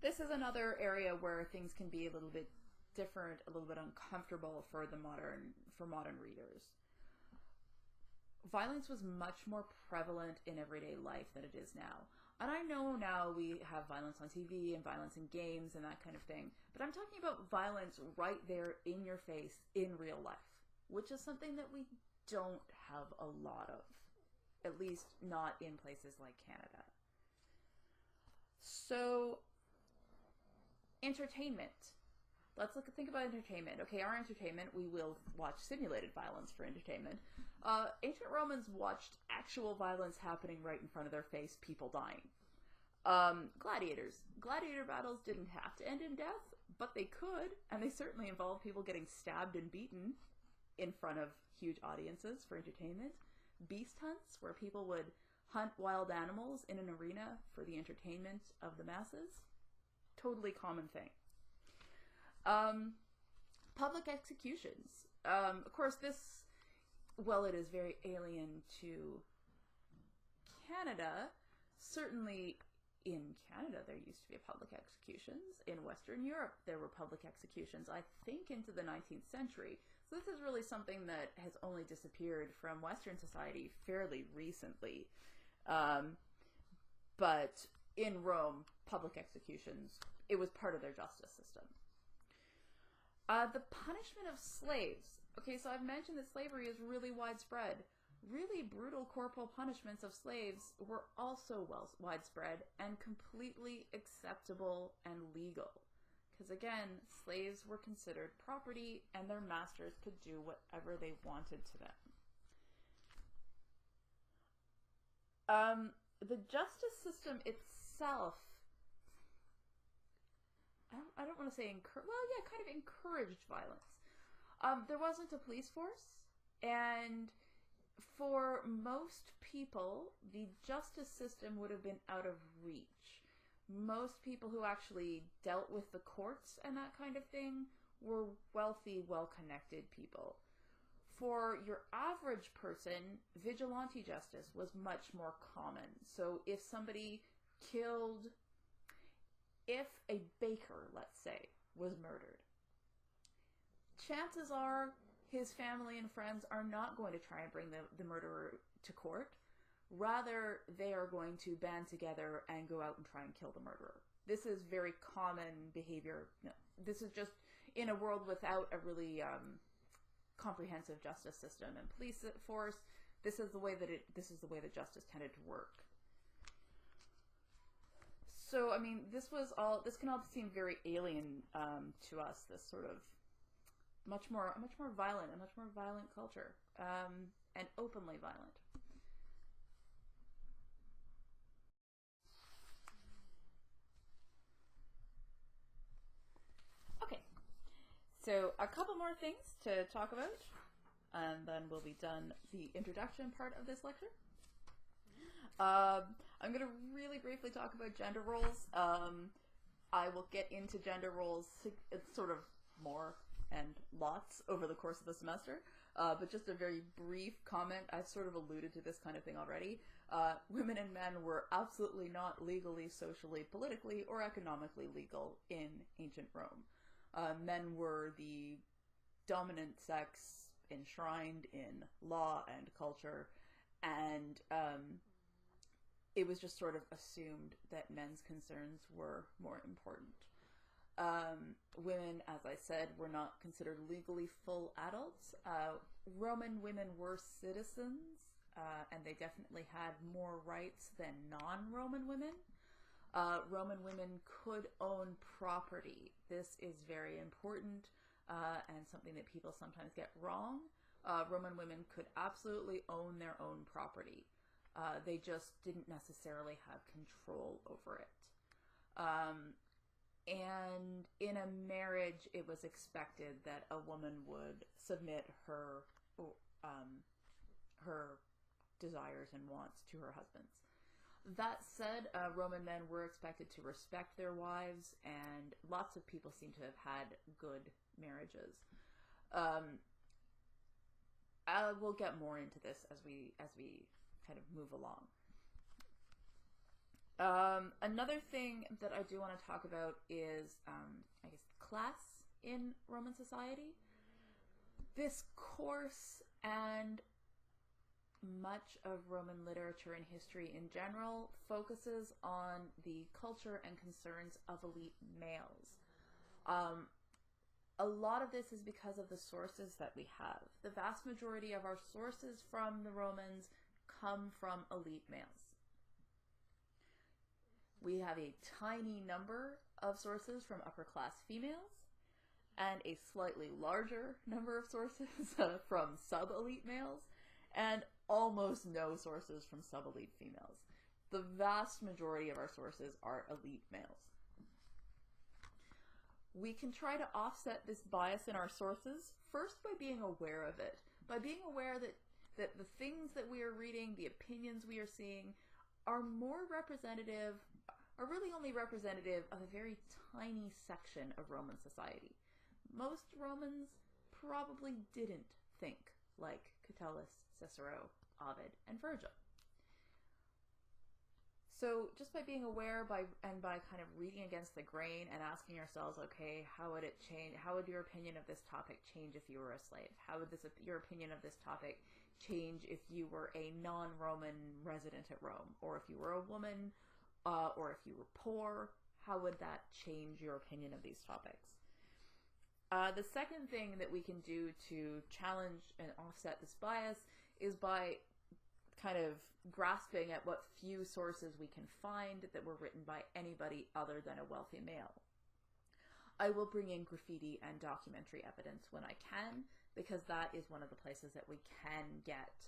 Speaker 2: This is another area where things can be a little bit different, a little bit uncomfortable for modern readers. Violence was much more prevalent in everyday life than it is now. And I know now we have violence on TV and violence in games and that kind of thing, but I'm talking about violence right there in your face in real life, which is something that we don't have a lot of, at least not in places like Canada. So, entertainment. Let's think about entertainment. Okay, our entertainment, we will watch simulated violence for entertainment. Ancient Romans watched actual violence happening right in front of their face, people dying. Gladiators. Gladiator battles didn't have to end in death, but they could, and they certainly involve people getting stabbed and beaten in front of huge audiences for entertainment. Beast hunts, where people would hunt wild animals in an arena for the entertainment of the masses. Totally common thing. Public executions. Of course, this, well, it is very alien to Canada. Certainly in Canada, there used to be public executions. In Western Europe, there were public executions, I think, into the 19th century. So this is really something that has only disappeared from Western society fairly recently. But in Rome, public executions, it was part of their justice system. The punishment of slaves. Okay, so I've mentioned that slavery is really widespread. Really brutal corporal punishments of slaves were also widespread and completely acceptable and legal. Because again, slaves were considered property and their masters could do whatever they wanted to them. The justice system itself, I don't want to say kind of encouraged violence. There wasn't a police force, and for most people, the justice system would have been out of reach. Most people who actually dealt with the courts and that kind of thing were wealthy, well-connected people. For your average person, vigilante justice was much more common. So if a baker, let's say, was murdered, chances are his family and friends are not going to try and bring the murderer to court. Rather, they are going to band together and go out and try and kill the murderer. This is very common behavior. No, this is just in a world without a really comprehensive justice system and police force. This is the way that justice tended to work. So, I mean, this can all seem very alien to us. This sort of much more violent culture, and openly violent. Okay, so a couple more things to talk about, and then we'll be done the introduction part of this lecture. I'm going to really briefly talk about gender roles. I will get into gender roles sort of more and lots over the course of the semester, but just a very brief comment. I've sort of alluded to this kind of thing already. Women and men were absolutely not legally, socially, politically, or economically legal in ancient Rome. Men were the dominant sex enshrined in law and culture, and it was just sort of assumed that men's concerns were more important. Women, as I said, were not considered legally full adults. Roman women were citizens, and they definitely had more rights than non-Roman women. Roman women could own property. This is very important, and something that people sometimes get wrong. Roman women could absolutely own their own property. They just didn't necessarily have control over it. And in a marriage, it was expected that a woman would submit her desires and wants to her husband's. That said, Roman men were expected to respect their wives, and lots of people seem to have had good marriages. We'll get more into this as we kind of move along. Another thing that I do want to talk about is, I guess, class in Roman society. This course and much of Roman literature and history in general focuses on the culture and concerns of elite males. A lot of this is because of the sources that we have. The vast majority of our sources from the Romans come from elite males. We have a tiny number of sources from upper class females, and a slightly larger number of sources from sub-elite males, and almost no sources from sub-elite females. The vast majority of our sources are elite males. We can try to offset this bias in our sources, first by being aware of it, by being aware that the things that we are reading, the opinions we are seeing, are really only representative of a very tiny section of Roman society. Most Romans probably didn't think like Catullus, Cicero, Ovid, and Virgil. So just by being aware by kind of reading against the grain and asking ourselves, okay, how would it change? How would your opinion of this topic change if you were a slave? How would your opinion of this topic change if you were a non-Roman resident at Rome, or if you were a woman, or if you were poor? How would that change your opinion of these topics? The second thing that we can do to challenge and offset this bias is by kind of grasping at what few sources we can find that were written by anybody other than a wealthy male. I will bring in graffiti and documentary evidence when I can, because that is one of the places that we can get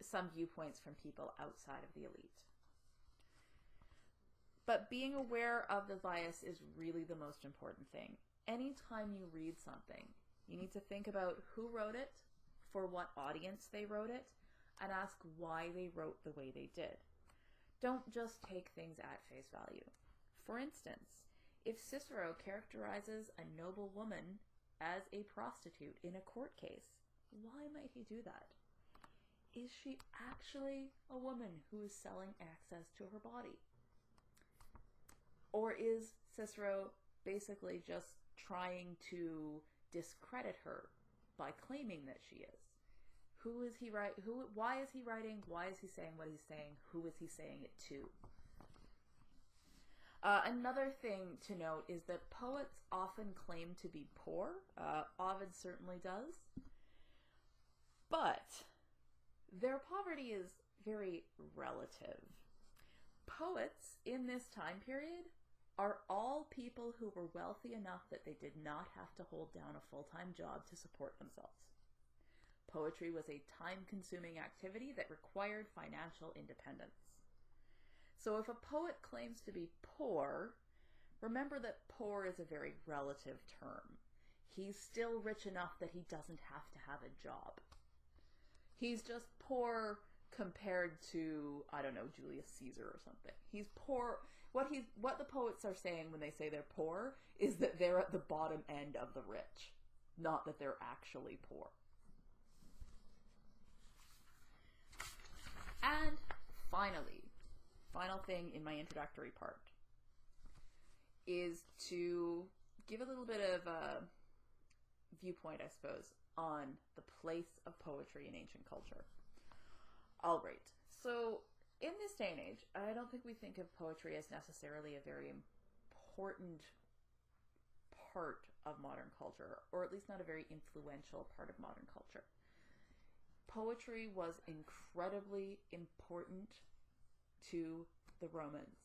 Speaker 2: some viewpoints from people outside of the elite. But being aware of the bias is really the most important thing. Anytime you read something, you need to think about who wrote it, for what audience they wrote it, and ask why they wrote the way they did. Don't just take things at face value. For instance, if Cicero characterizes a noble woman as a prostitute in a court case, why might he do that? Is she actually a woman who is selling access to her body? Or is Cicero basically just trying to discredit her by claiming that she is? Who is he writing? Why is he writing? Why is he saying what he's saying? Who is he saying it to? Another thing to note is that poets often claim to be poor. Ovid certainly does. But their poverty is very relative. Poets in this time period are all people who were wealthy enough that they did not have to hold down a full-time job to support themselves. Poetry was a time-consuming activity that required financial independence. So if a poet claims to be poor, remember that poor is a very relative term. He's still rich enough that he doesn't have to have a job. He's just poor compared to, I don't know, Julius Caesar or something. He's poor. What the poets are saying when they say they're poor is that they're at the bottom end of the rich, not that they're actually poor. And finally, final thing in my introductory part is to give a little bit of a viewpoint, I suppose, on the place of poetry in ancient culture. All right, so in this day and age, I don't think we think of poetry as necessarily a very important part of modern culture, or at least not a very influential part of modern culture. Poetry was incredibly important to the Romans.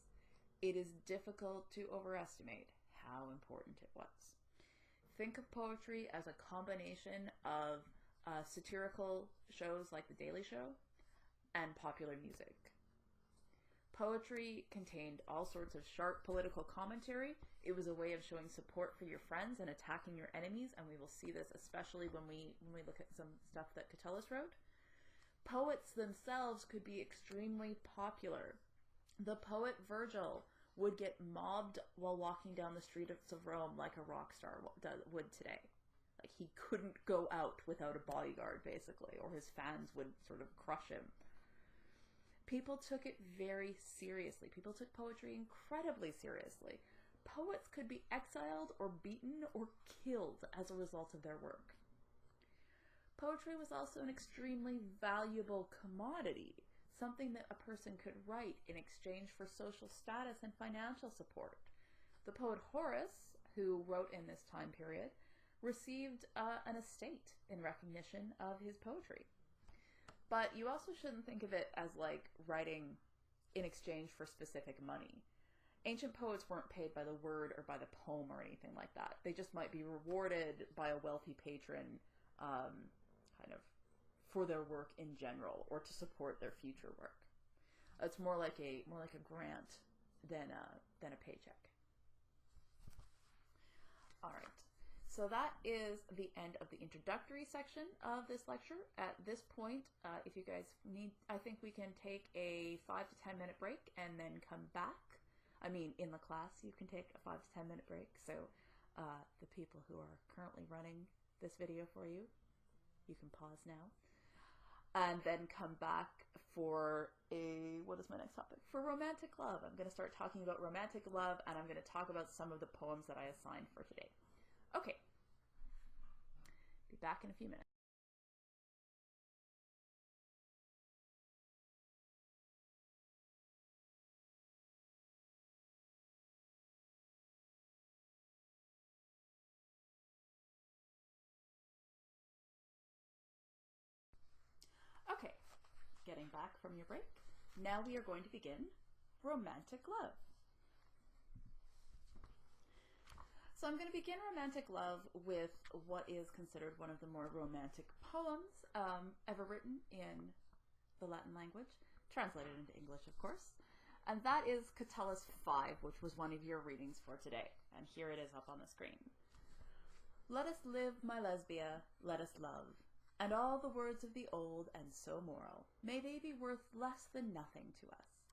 Speaker 2: It is difficult to overestimate how important it was. Think of poetry as a combination of satirical shows like The Daily Show and popular music. Poetry contained all sorts of sharp political commentary. It was a way of showing support for your friends and attacking your enemies, and we will see this especially when we look at some stuff that Catullus wrote. Poets themselves could be extremely popular. The poet Virgil would get mobbed while walking down the streets of Rome like a rock star would today. Like, he couldn't go out without a bodyguard, basically, or his fans would sort of crush him. People took it very seriously. People took poetry incredibly seriously. Poets could be exiled or beaten or killed as a result of their work. Poetry was also an extremely valuable commodity, something that a person could write in exchange for social status and financial support. The poet Horace, who wrote in this time period, received an estate in recognition of his poetry. But you also shouldn't think of it as like writing in exchange for specific money. Ancient poets weren't paid by the word or by the poem or anything like that. They just might be rewarded by a wealthy patron kind of for their work in general, or to support their future work. It's more like a grant than a paycheck.
Speaker 1: All right. So that is the end of the introductory section of this lecture. At this point, if you guys need, I think we can take a 5 to 10 minute break and then come back. I mean, in the class, you can take a 5 to 10 minute break. So the people who are currently running this video for you, you can pause now. And then come back for what is my next topic? For romantic love. I'm going to start talking about romantic love, and I'm going to talk about some of the poems that I assigned for today. Okay. Be back in a few minutes. Okay, getting back from your break. Now we are going to begin romantic love. So I'm going to begin romantic love with what is considered one of the more romantic poems ever written in the Latin language, translated into English, of course. And that is Catullus 5, which was one of your readings for today. And here it is up on the screen. Let us live, my Lesbia, let us love. And all the words of the old and so moral, may they be worth less than nothing to us.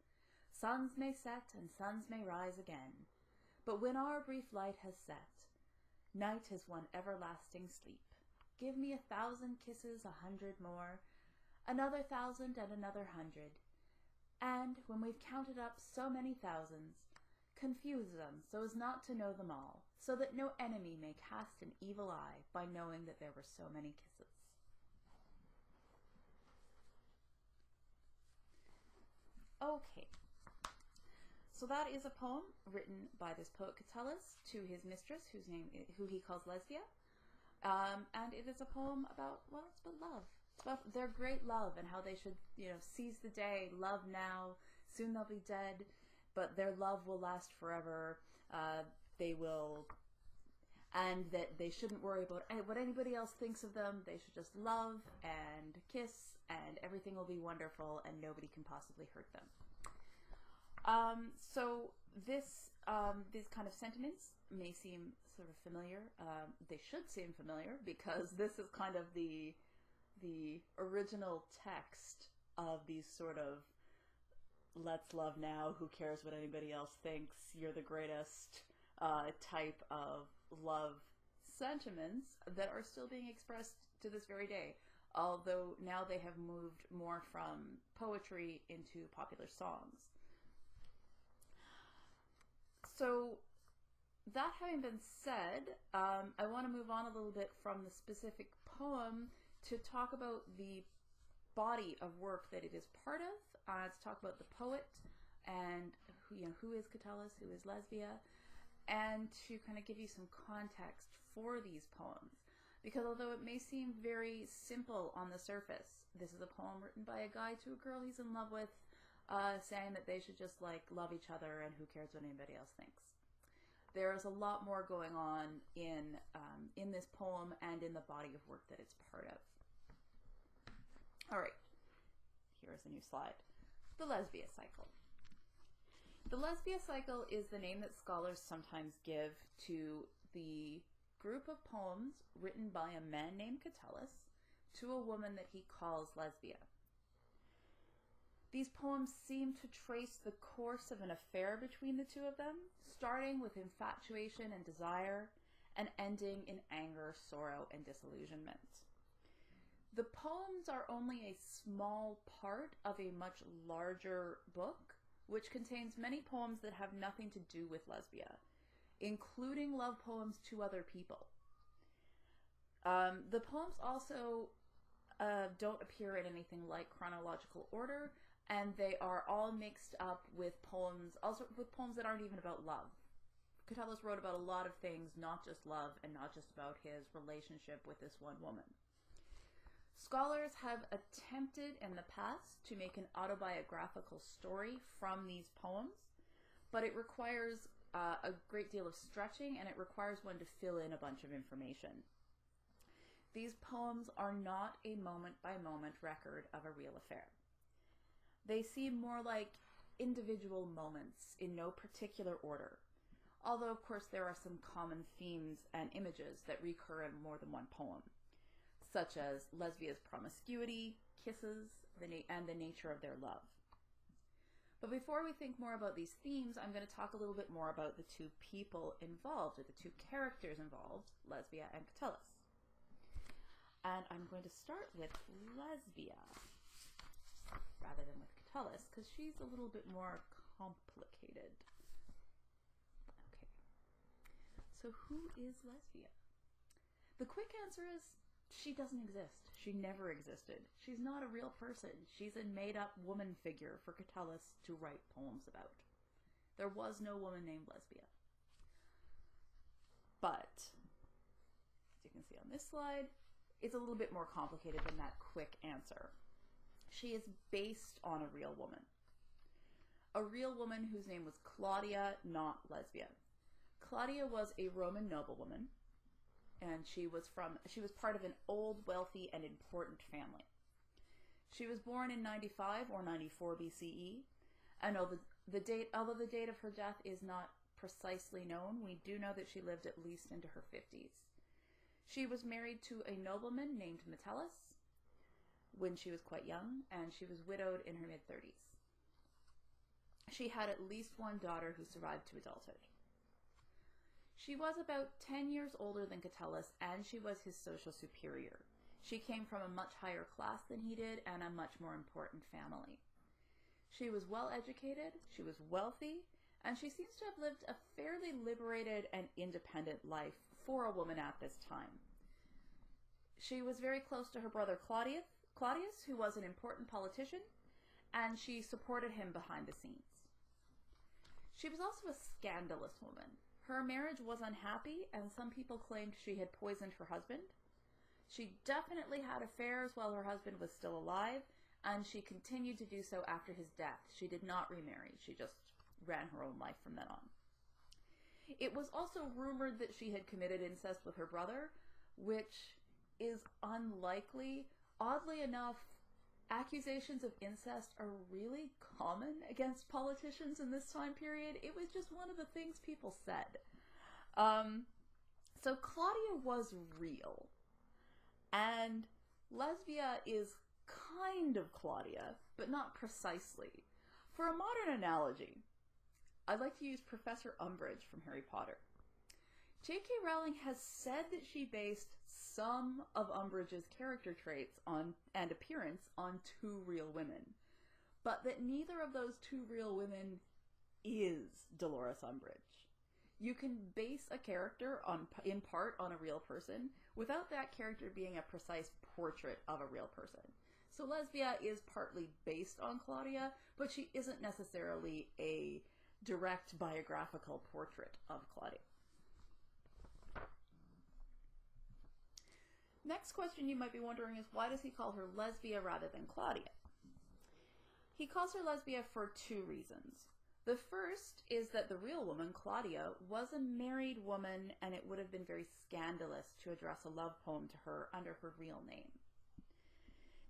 Speaker 1: Suns may set and suns may rise again, but when our brief light has set, night is one everlasting sleep. Give me 1,000 kisses, 100 more, another 1,000 and another 100. And when we've counted up so many thousands, confuse them so as not to know them all, so that no enemy may cast an evil eye by knowing that there were so many kisses. Okay, so that is a poem written by this poet Catullus to his mistress, who he calls Lesbia, and it is a poem about, well, it's about love. It's about their great love and how they should, seize the day, love now. Soon they'll be dead, but their love will last forever. And that they shouldn't worry about what anybody else thinks of them. They should just love and kiss, and everything will be wonderful, and nobody can possibly hurt them. So this these kind of sentiments may seem sort of familiar. They should seem familiar because this is kind of the original text of these sort of let's love now, who cares what anybody else thinks, you're the greatest type of love sentiments that are still being expressed to this very day, although now they have moved more from poetry into popular songs. So that having been said, I want to move on a little bit from the specific poem to talk about the body of work that it is part of, to talk about the poet and who is Catullus, who is Lesbia, and to kind of give you some context for these poems. Because although it may seem very simple on the surface, this is a poem written by a guy to a girl he's in love with, saying that they should just love each other and who cares what anybody else thinks. There's a lot more going on in this poem and in the body of work that it's part of. All right, here's a new slide. The Lesbia cycle. The Lesbia cycle is the name that scholars sometimes give to the group of poems written by a man named Catullus to a woman that he calls Lesbia. These poems seem to trace the course of an affair between the two of them, starting with infatuation and desire, and ending in anger, sorrow, and disillusionment. The poems are only a small part of a much larger book, which contains many poems that have nothing to do with Lesbia, including love poems to other people. The poems also don't appear in anything like chronological order, and they are all mixed up with poems that aren't even about love. Catullus wrote about a lot of things, not just love, and not just about his relationship with this one woman. Scholars have attempted in the past to make an autobiographical story from these poems, but it requires a great deal of stretching, and it requires one to fill in a bunch of information. These poems are not a moment-by-moment record of a real affair. They seem more like individual moments in no particular order,
Speaker 2: although of course there are some common themes and images that recur in more than one poem, such as Lesbia's promiscuity, kisses, and the nature of their love. But before we think more about these themes, I'm going to talk a little bit more about the two people involved, or the two characters involved, Lesbia and Catullus. And I'm going to start with Lesbia rather than with Catullus, because she's a little bit more complicated. Okay. So who is Lesbia? The quick answer is she doesn't exist. She never existed. She's not a real person. She's a made-up woman figure for Catullus to write poems about. There was no woman named Lesbia. But, as you can see on this slide, it's a little bit more complicated than that quick answer. She is based on a real woman. A real woman whose name was Claudia, not Lesbia. Claudia was a Roman noblewoman, and she was part of an old, wealthy, and important family. She was born in 95 or 94 BCE, and although the date of her death is not precisely known, we do know that she lived at least into her 50s. She was married to a nobleman named Metellus when she was quite young, and she was widowed in her mid-30s. She had at least one daughter who survived to adulthood. She was about 10 years older than Catullus, and she was his social superior. She came from a much higher class than he did, and a much more important family. She was well educated, she was wealthy, and she seems to have lived a fairly liberated and independent life for a woman at this time. She was very close to her brother Claudius, who was an important politician, and she supported him behind the scenes. She was also a scandalous woman. Her marriage was unhappy, and some people claimed she had poisoned her husband. She definitely had affairs while her husband was still alive, and she continued to do so after his death. She did not remarry. She just ran her own life from then on. It was also rumored that she had committed incest with her brother, which is unlikely. Oddly enough, accusations of incest are really common against politicians in this time period. It was just one of the things people said. So Claudia was real. And Lesbia is kind of Claudia, but not precisely. For a modern analogy, I'd like to use Professor Umbridge from Harry Potter. J.K. Rowling has said that she based some of Umbridge's character traits and appearance on two real women, but that neither of those two real women is Dolores Umbridge. You can base a character in part on a real person without that character being a precise portrait of a real person. So Lesbia is partly based on Claudia, but she isn't necessarily a direct biographical portrait of Claudia. Next question you might be wondering is, why does he call her Lesbia rather than Claudia? He calls her Lesbia for two reasons. The first is that the real woman, Claudia, was a married woman, and it would have been very scandalous to address a love poem to her under her real name.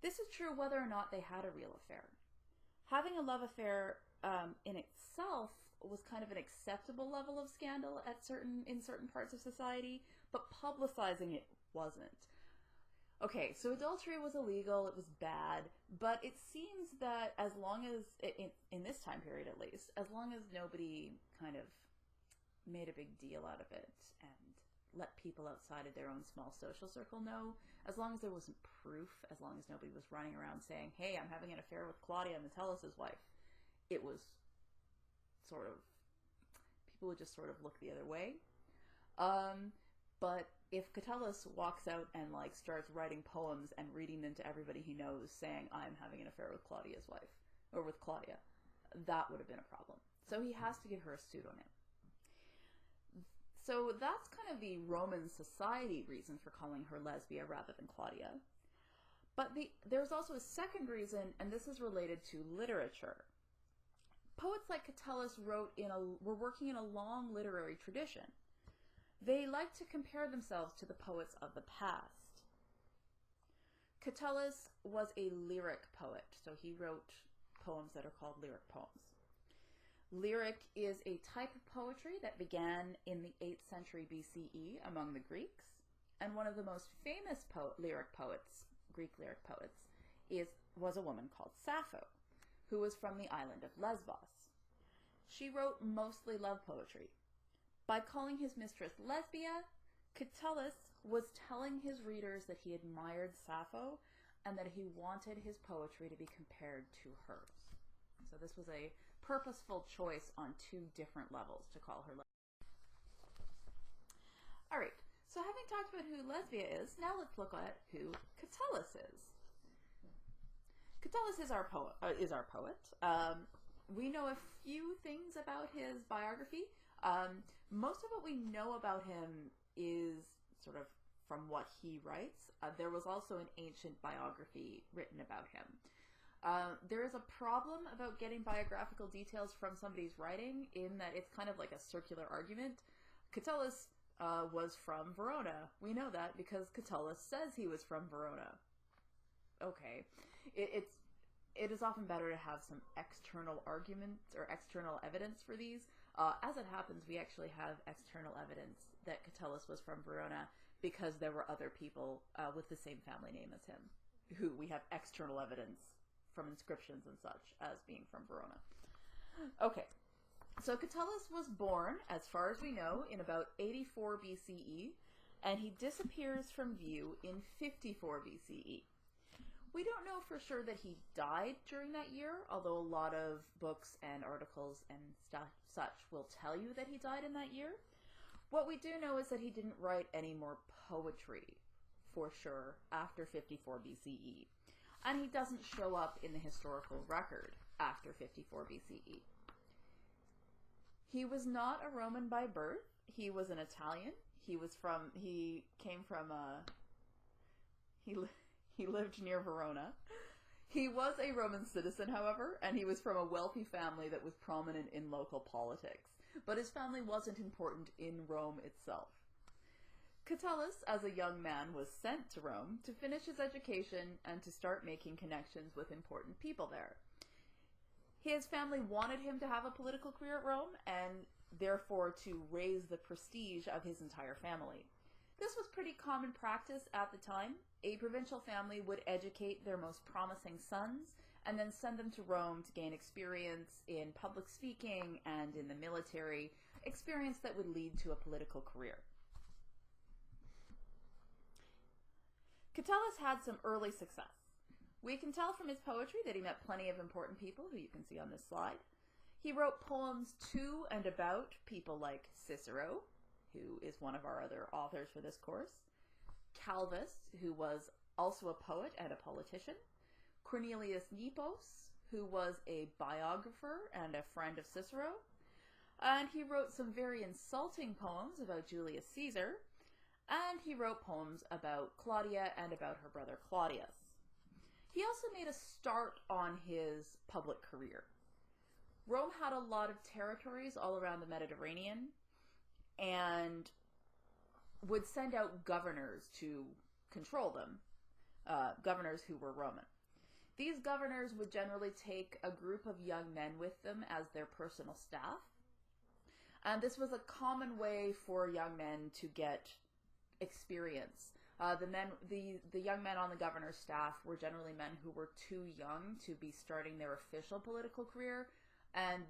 Speaker 2: This is true whether or not they had a real affair. Having a love affair in itself was kind of an acceptable level of scandal in certain parts of society, but publicizing it wasn't. Okay, so adultery was illegal, it was bad, but it seems that as long as, in this time period at least, as long as nobody kind of made a big deal out of it and let people outside of their own small social circle know, as long as there wasn't proof, as long as nobody was running around saying, hey, I'm having an affair with Claudia, Metellus' wife, it was sort of, people would just sort of look the other way. But if Catullus walks out and starts writing poems and reading them to everybody he knows, saying, I'm having an affair with Claudia's wife, or with Claudia, that would have been a problem. So he has to give her a pseudonym. So that's kind of the Roman society reason for calling her Lesbia rather than Claudia. But there's also a second reason, and this is related to literature. Poets like Catullus were working in a long literary tradition. They like to compare themselves to the poets of the past. Catullus was a lyric poet, so he wrote poems that are called lyric poems. Lyric is a type of poetry that began in the 8th century BCE among the Greeks, and one of the most famous Greek lyric poets, was a woman called Sappho, who was from the island of Lesbos. She wrote mostly love poetry. By calling his mistress Lesbia, Catullus was telling his readers that he admired Sappho and that he wanted his poetry to be compared to hers. So this was a purposeful choice on 2 different levels to call her Lesbia. All right, so having talked about who Lesbia is, now let's look at who Catullus is. Catullus is our poet. We know a few things about his biography. Most of what we know about him is sort of from what he writes. There was also an ancient biography written about him. There is a problem about getting biographical details from somebody's writing in that it's kind of like a circular argument. Catullus was from Verona. We know that because Catullus says he was from Verona. Okay. It is often better to have some external arguments or external evidence for these. As it happens, we actually have external evidence that Catullus was from Verona because there were other people with the same family name as him who we have external evidence from inscriptions and such as being from Verona. Okay, so Catullus was born, as far as we know, in about 84 BCE, and he disappears from view in 54 BCE. We don't know for sure that he died during that year, although a lot of books and articles and such will tell you that he died in that year. What we do know is that he didn't write any more poetry, for sure, after 54 BCE. And he doesn't show up in the historical record after 54 BCE. He was not a Roman by birth. He was an Italian. He lived near Verona. He was a Roman citizen, however, and he was from a wealthy family that was prominent in local politics. But his family wasn't important in Rome itself. Catullus, as a young man, was sent to Rome to finish his education and to start making connections with important people there. His family wanted him to have a political career at Rome and therefore to raise the prestige of his entire family. This was pretty common practice at the time. A provincial family would educate their most promising sons and then send them to Rome to gain experience in public speaking and in the military, experience that would lead to a political career. Catullus had some early success. We can tell from his poetry that he met plenty of important people, who you can see on this slide. He wrote poems to and about people like Cicero, who is one of our other authors for this course, Calvus, who was also a poet and a politician, Cornelius Nepos, who was a biographer and a friend of Cicero, and he wrote some very insulting poems about Julius Caesar, and he wrote poems about Claudia and about her brother Claudius. He also made a start on his public career. Rome had a lot of territories all around the Mediterranean and would send out governors to control them, governors who were Roman. These governors would generally take a group of young men with them as their personal staff. And this was a common way for young men to get experience. The young men on the governor's staff were generally men who were too young to be starting their official political career, and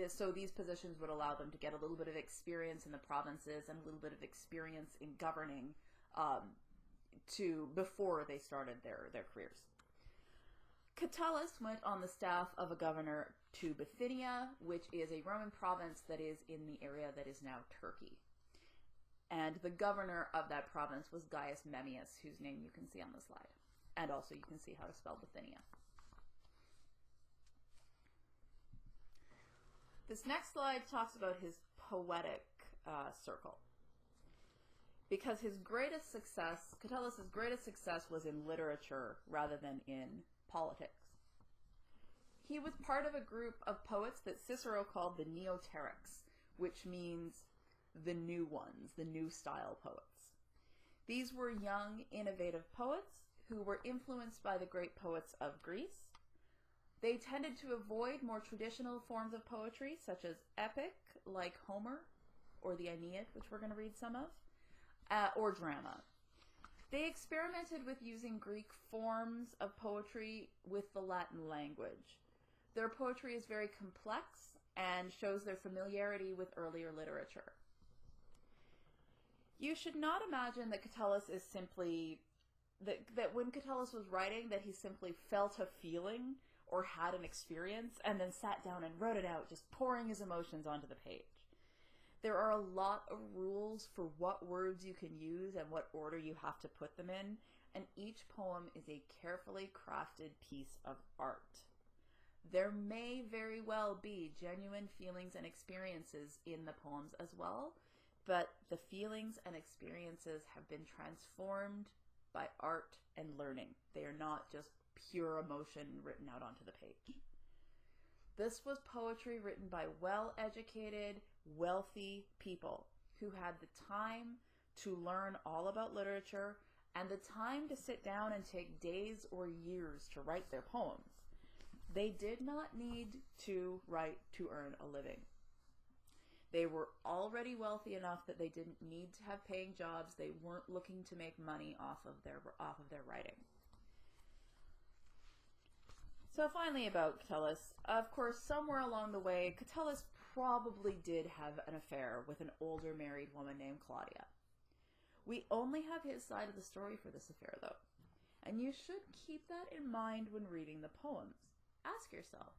Speaker 2: so these positions would allow them to get a little bit of experience in the provinces and a little bit of experience in governing before they started their careers. Catullus went on the staff of a governor to Bithynia, which is a Roman province that is in the area that is now Turkey. And the governor of that province was Gaius Memmius, whose name you can see on the slide. And also you can see how to spell Bithynia. This next slide talks about his poetic circle. Because his greatest success, Catullus' greatest success was in literature rather than in politics. He was part of a group of poets that Cicero called the Neoterics, which means the new ones, the new style poets. These were young, innovative poets who were influenced by the great poets of Greece. They tended to avoid more traditional forms of poetry, such as epic, like Homer, or the Aeneid, which we're going to read some of, or drama. They experimented with using Greek forms of poetry with the Latin language. Their poetry is very complex and shows their familiarity with earlier literature. You should not imagine that Catullus is simply, that when Catullus was writing, that he simply felt a feeling or had an experience and then sat down and wrote it out, just pouring his emotions onto the page. There are a lot of rules for what words you can use and what order you have to put them in, and each poem is a carefully crafted piece of art. There may very well be genuine feelings and experiences in the poems as well, but the feelings and experiences have been transformed by art and learning. They are not just pure emotion written out onto the page. This was poetry written by well-educated, wealthy people who had the time to learn all about literature and the time to sit down and take days or years to write their poems. They did not need to write to earn a living. They were already wealthy enough that they didn't need to have paying jobs. They weren't looking to make money off of their writing. So finally about Catullus, of course, somewhere along the way, Catullus probably did have an affair with an older married woman named Claudia. We only have his side of the story for this affair, though, and you should keep that in mind when reading the poems. Ask yourself,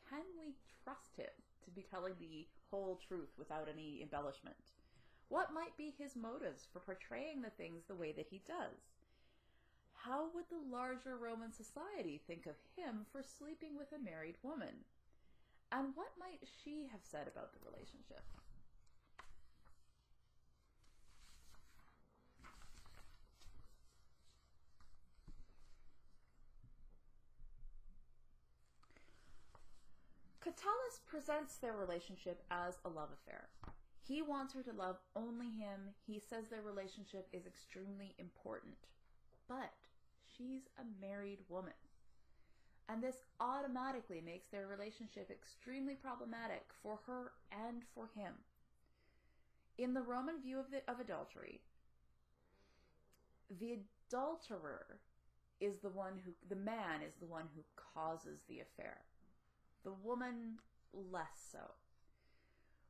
Speaker 2: can we trust him to be telling the whole truth without any embellishment? What might be his motives for portraying the things the way that he does? How would the larger Roman society think of him for sleeping with a married woman? And what might she have said about the relationship? Catullus presents their relationship as a love affair. He wants her to love only him. He says their relationship is extremely important. But she's a married woman. And this automatically makes their relationship extremely problematic for her and for him. In the Roman view of adultery, the adulterer is the man is the one who causes the affair. The woman, less so.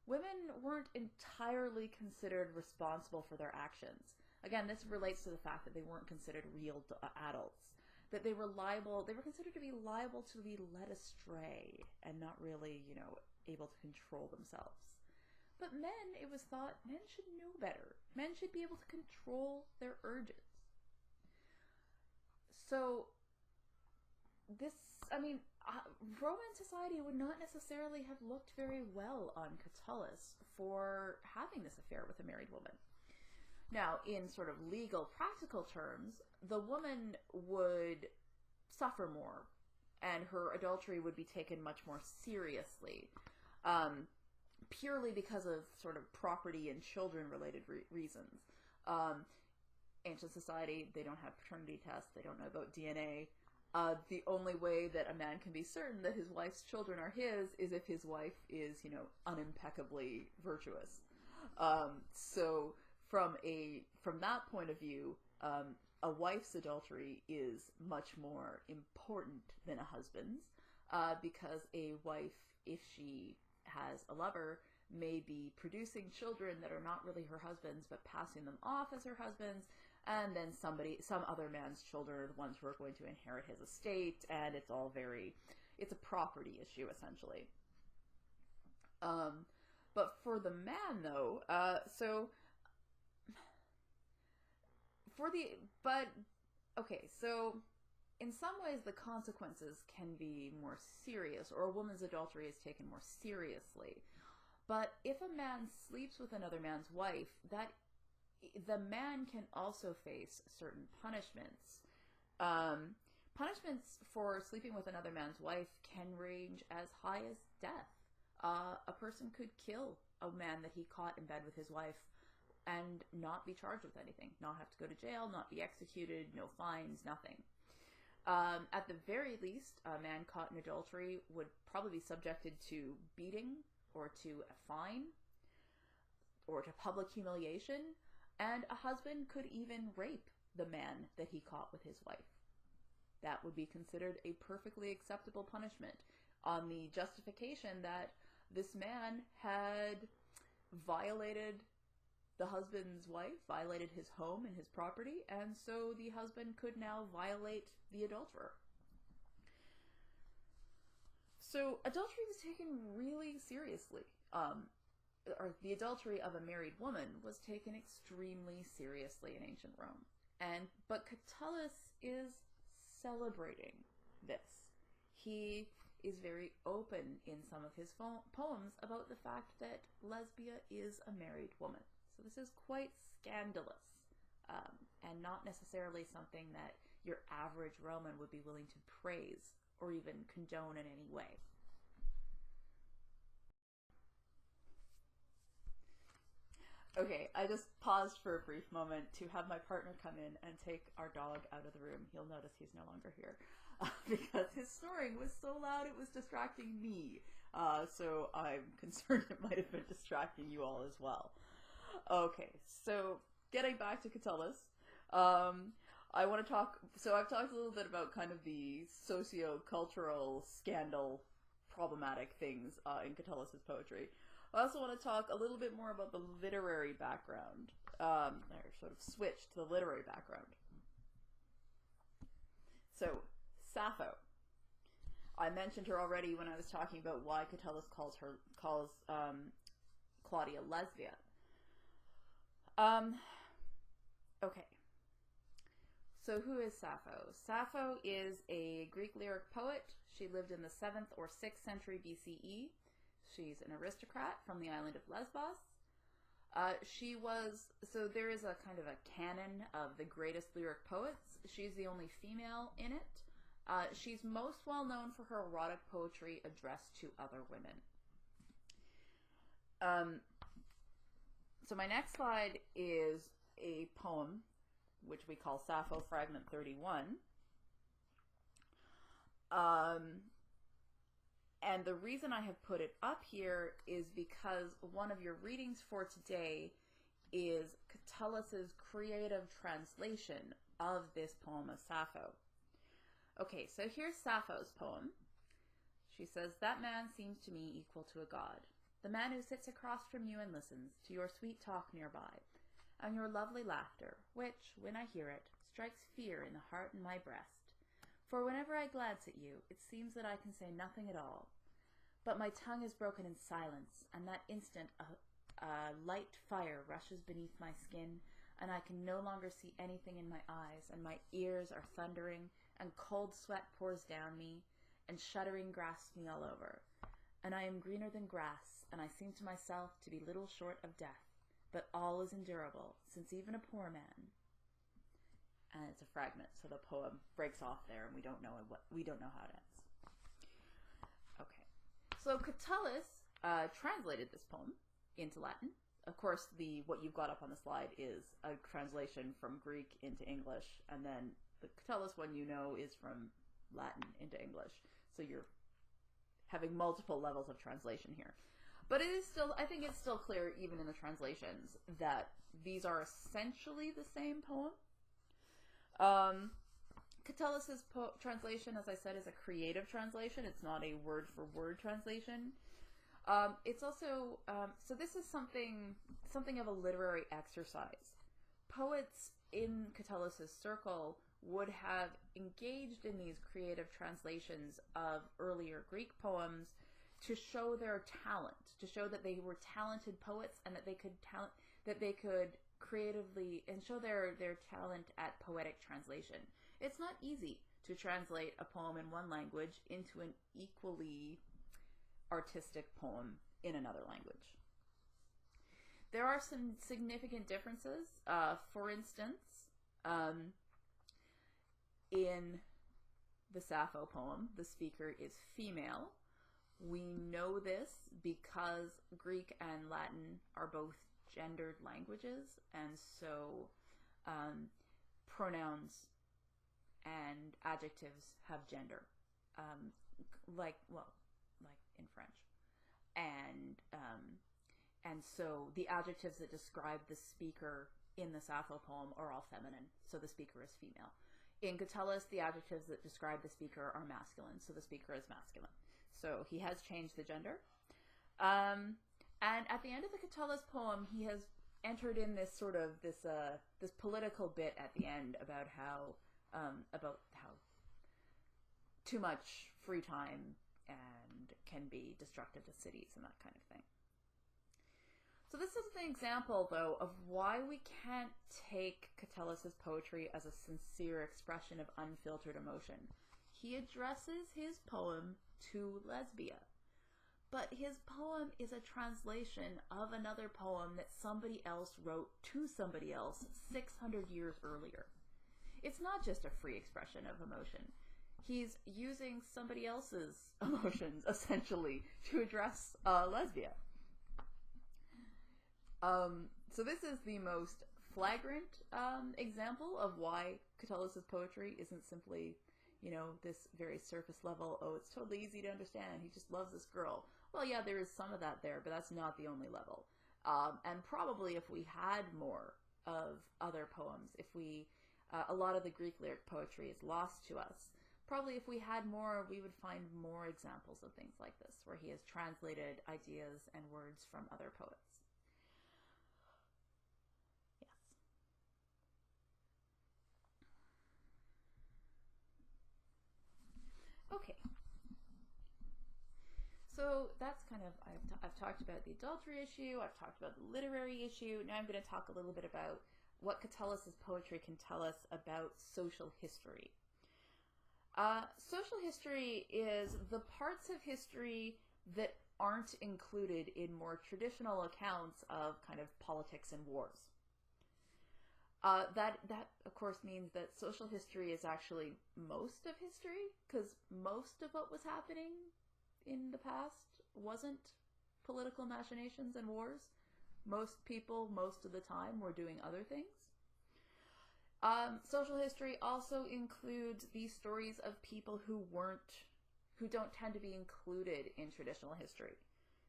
Speaker 2: Women weren't entirely considered responsible for their actions. Again, this relates to the fact that they weren't considered real adults. That they were considered to be liable to be led astray and not really, able to control themselves. But men, it was thought, men should know better. Men should be able to control their urges. So, Roman society would not necessarily have looked very well on Catullus for having this affair with a married woman. Now, in sort of legal, practical terms, the woman would suffer more, and her adultery would be taken much more seriously, purely because of sort of property and children-related reasons. Ancient society, they don't have paternity tests, they don't know about DNA. The only way that a man can be certain that his wife's children are his is if his wife is, unimpeccably virtuous. So from that point of view, a wife's adultery is much more important than a husband's, because a wife, if she has a lover, may be producing children that are not really her husband's, but passing them off as her husband's, and then some other man's children are the ones who are going to inherit his estate, and it's a property issue, essentially. But for the man, though, so in some ways the consequences can be more serious, or a woman's adultery is taken more seriously. But if a man sleeps with another man's wife, the man can also face certain punishments. Punishments for sleeping with another man's wife can range as high as death. A person could kill a man that he caught in bed with his wife and not be charged with anything, not have to go to jail, not be executed, no fines, nothing. At the very least, a man caught in adultery would probably be subjected to beating or to a fine or to public humiliation, and a husband could even rape the man that he caught with his wife. That would be considered a perfectly acceptable punishment on the justification that this man had violated the husband's wife, violated his home and his property, and so the husband could now violate the adulterer. So adultery was taken really seriously. Or the adultery of a married woman was taken extremely seriously in ancient Rome. But Catullus is celebrating this. He is very open in some of his poems about the fact that Lesbia is a married woman. So this is quite scandalous, and not necessarily something that your average Roman would be willing to praise or even condone in any way. Okay, I just paused for a brief moment to have my partner come in and take our dog out of the room. He'll notice he's no longer here because his snoring was so loud it was distracting me. So I'm concerned it might have been distracting you all as well. Okay, so getting back to Catullus, I want to talk, so I've talked a little bit about kind of the socio-cultural scandal problematic things in Catullus's poetry. I also want to talk a little bit more about the literary background, or sort of switch to the literary background. So, Sappho. I mentioned her already when I was talking about why Catullus calls Claudia Lesbia. Okay. So who is Sappho? Sappho is a Greek lyric poet. She lived in the 7th or 6th century BCE. She's an aristocrat from the island of Lesbos. So there is a kind of a canon of the greatest lyric poets. She's the only female in it. She's most well known for her erotic poetry addressed to other women. So my next slide is a poem, which we call Sappho Fragment 31. And the reason I have put it up here is because one of your readings for today is Catullus's creative translation of this poem of Sappho. Okay, so here's Sappho's poem. She says, "That man seems to me equal to a god. The man who sits across from you and listens to your sweet talk nearby, and your lovely laughter, which, when I hear it, strikes fear in the heart and my breast. For whenever I glance at you, it seems that I can say nothing at all. But my tongue is broken in silence, and that instant a light fire rushes beneath my skin, and I can no longer see anything in my eyes, and my ears are thundering, and cold sweat pours down me, and shuddering grasps me all over. And I am greener than grass, and I seem to myself to be little short of death, but all is endurable, since even a poor man..." And it's a fragment, so the poem breaks off there, and we don't know how it ends. Okay, so Catullus translated this poem into Latin. Of course, what you've got up on the slide is a translation from Greek into English, and then the Catullus one is from Latin into English. So you're having multiple levels of translation here. But it is still, I think it's still clear, even in the translations, that these are essentially the same poem. Catullus's translation, as I said, is a creative translation. It's not a word-for-word translation. It's also, so this is something of a literary exercise. Poets in Catullus's circle would have engaged in these creative translations of earlier Greek poems to show their talent, to show that they were talented poets and that they could creatively and show their talent at poetic translation. It's not easy to translate a poem in one language into an equally artistic poem in another language. There are some significant differences. For instance, in the Sappho poem, the speaker is female. We know this because Greek and Latin are both gendered languages, and so pronouns and adjectives have gender, like in French, and so the adjectives that describe the speaker in the Sappho poem are all feminine, so the speaker is female. In Catullus, the adjectives that describe the speaker are masculine, so the speaker is masculine. So he has changed the gender. And at the end of the Catullus poem, he has entered in this sort of this political bit at the end about how too much free time and can be destructive to cities and that kind of thing. So this is an example, though, of why we can't take Catullus's poetry as a sincere expression of unfiltered emotion. He addresses his poem to Lesbia, but his poem is a translation of another poem that somebody else wrote to somebody else 600 years earlier. It's not just a free expression of emotion. He's using somebody else's emotions, essentially, to address Lesbia. So this is the most flagrant example of why Catullus's poetry isn't simply, this very surface level, oh, it's totally easy to understand, he just loves this girl. Well, yeah, there is some of that there, but that's not the only level. And probably if we had more of other poems, if we, a lot of the Greek lyric poetry is lost to us, probably if we had more, we would find more examples of things like this, where he has translated ideas and words from other poets. Okay, so that's kind of, I've talked about the adultery issue, I've talked about the literary issue, now I'm going to talk a little bit about what Catullus's poetry can tell us about social history. Social history is the parts of history that aren't included in more traditional accounts of kind of politics and wars. That of course means that social history is actually most of history, because most of what was happening in the past wasn't political machinations and wars. Most people, most of the time, were doing other things. Social history also includes these stories of people who don't tend to be included in traditional history.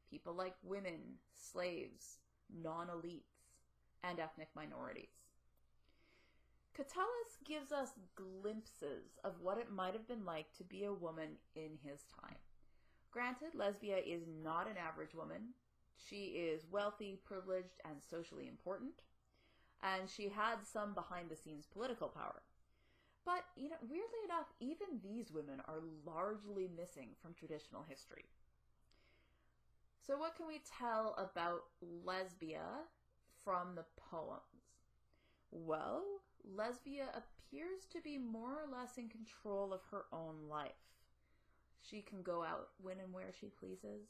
Speaker 2: People like women, slaves, non-elites, and ethnic minorities. Catullus gives us glimpses of what it might have been like to be a woman in his time. Granted, Lesbia is not an average woman. She is wealthy, privileged, and socially important, and she had some behind-the-scenes political power. But, weirdly enough, even these women are largely missing from traditional history. So what can we tell about Lesbia from the poems? Well, Lesbia appears to be more or less in control of her own life. She can go out when and where she pleases.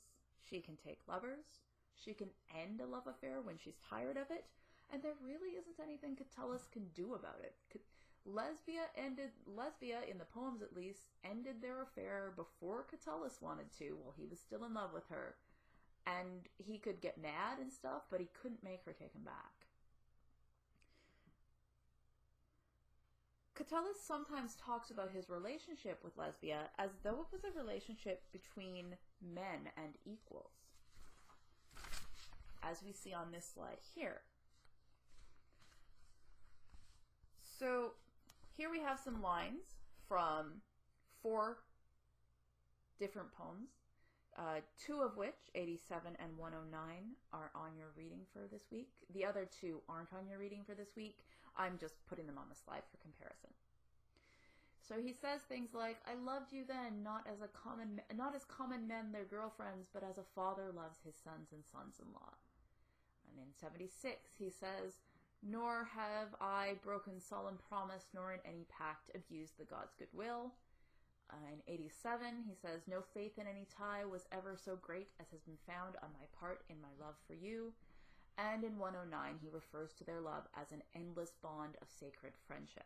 Speaker 2: She can take lovers. She can end a love affair when she's tired of it. And there really isn't anything Catullus can do about it. Lesbia, in the poems at least, ended their affair before Catullus wanted to, while he was still in love with her. And he could get mad and stuff, but he couldn't make her take him back. Catullus sometimes talks about his relationship with Lesbia as though it was a relationship between men and equals, as we see on this slide here. So here we have some lines from 4 different poems, 2 of which, 87 and 109, are on your reading for this week. The other 2 aren't on your reading for this week. I'm just putting them on the slide for comparison. So he says things like, I loved you then, not as common men their girlfriends, but as a father loves his sons and sons-in-law. And in 76, he says, nor have I broken solemn promise, nor in any pact abused the God's goodwill. In 87, he says, no faith in any tie was ever so great as has been found on my part in my love for you. And in 109, he refers to their love as an endless bond of sacred friendship.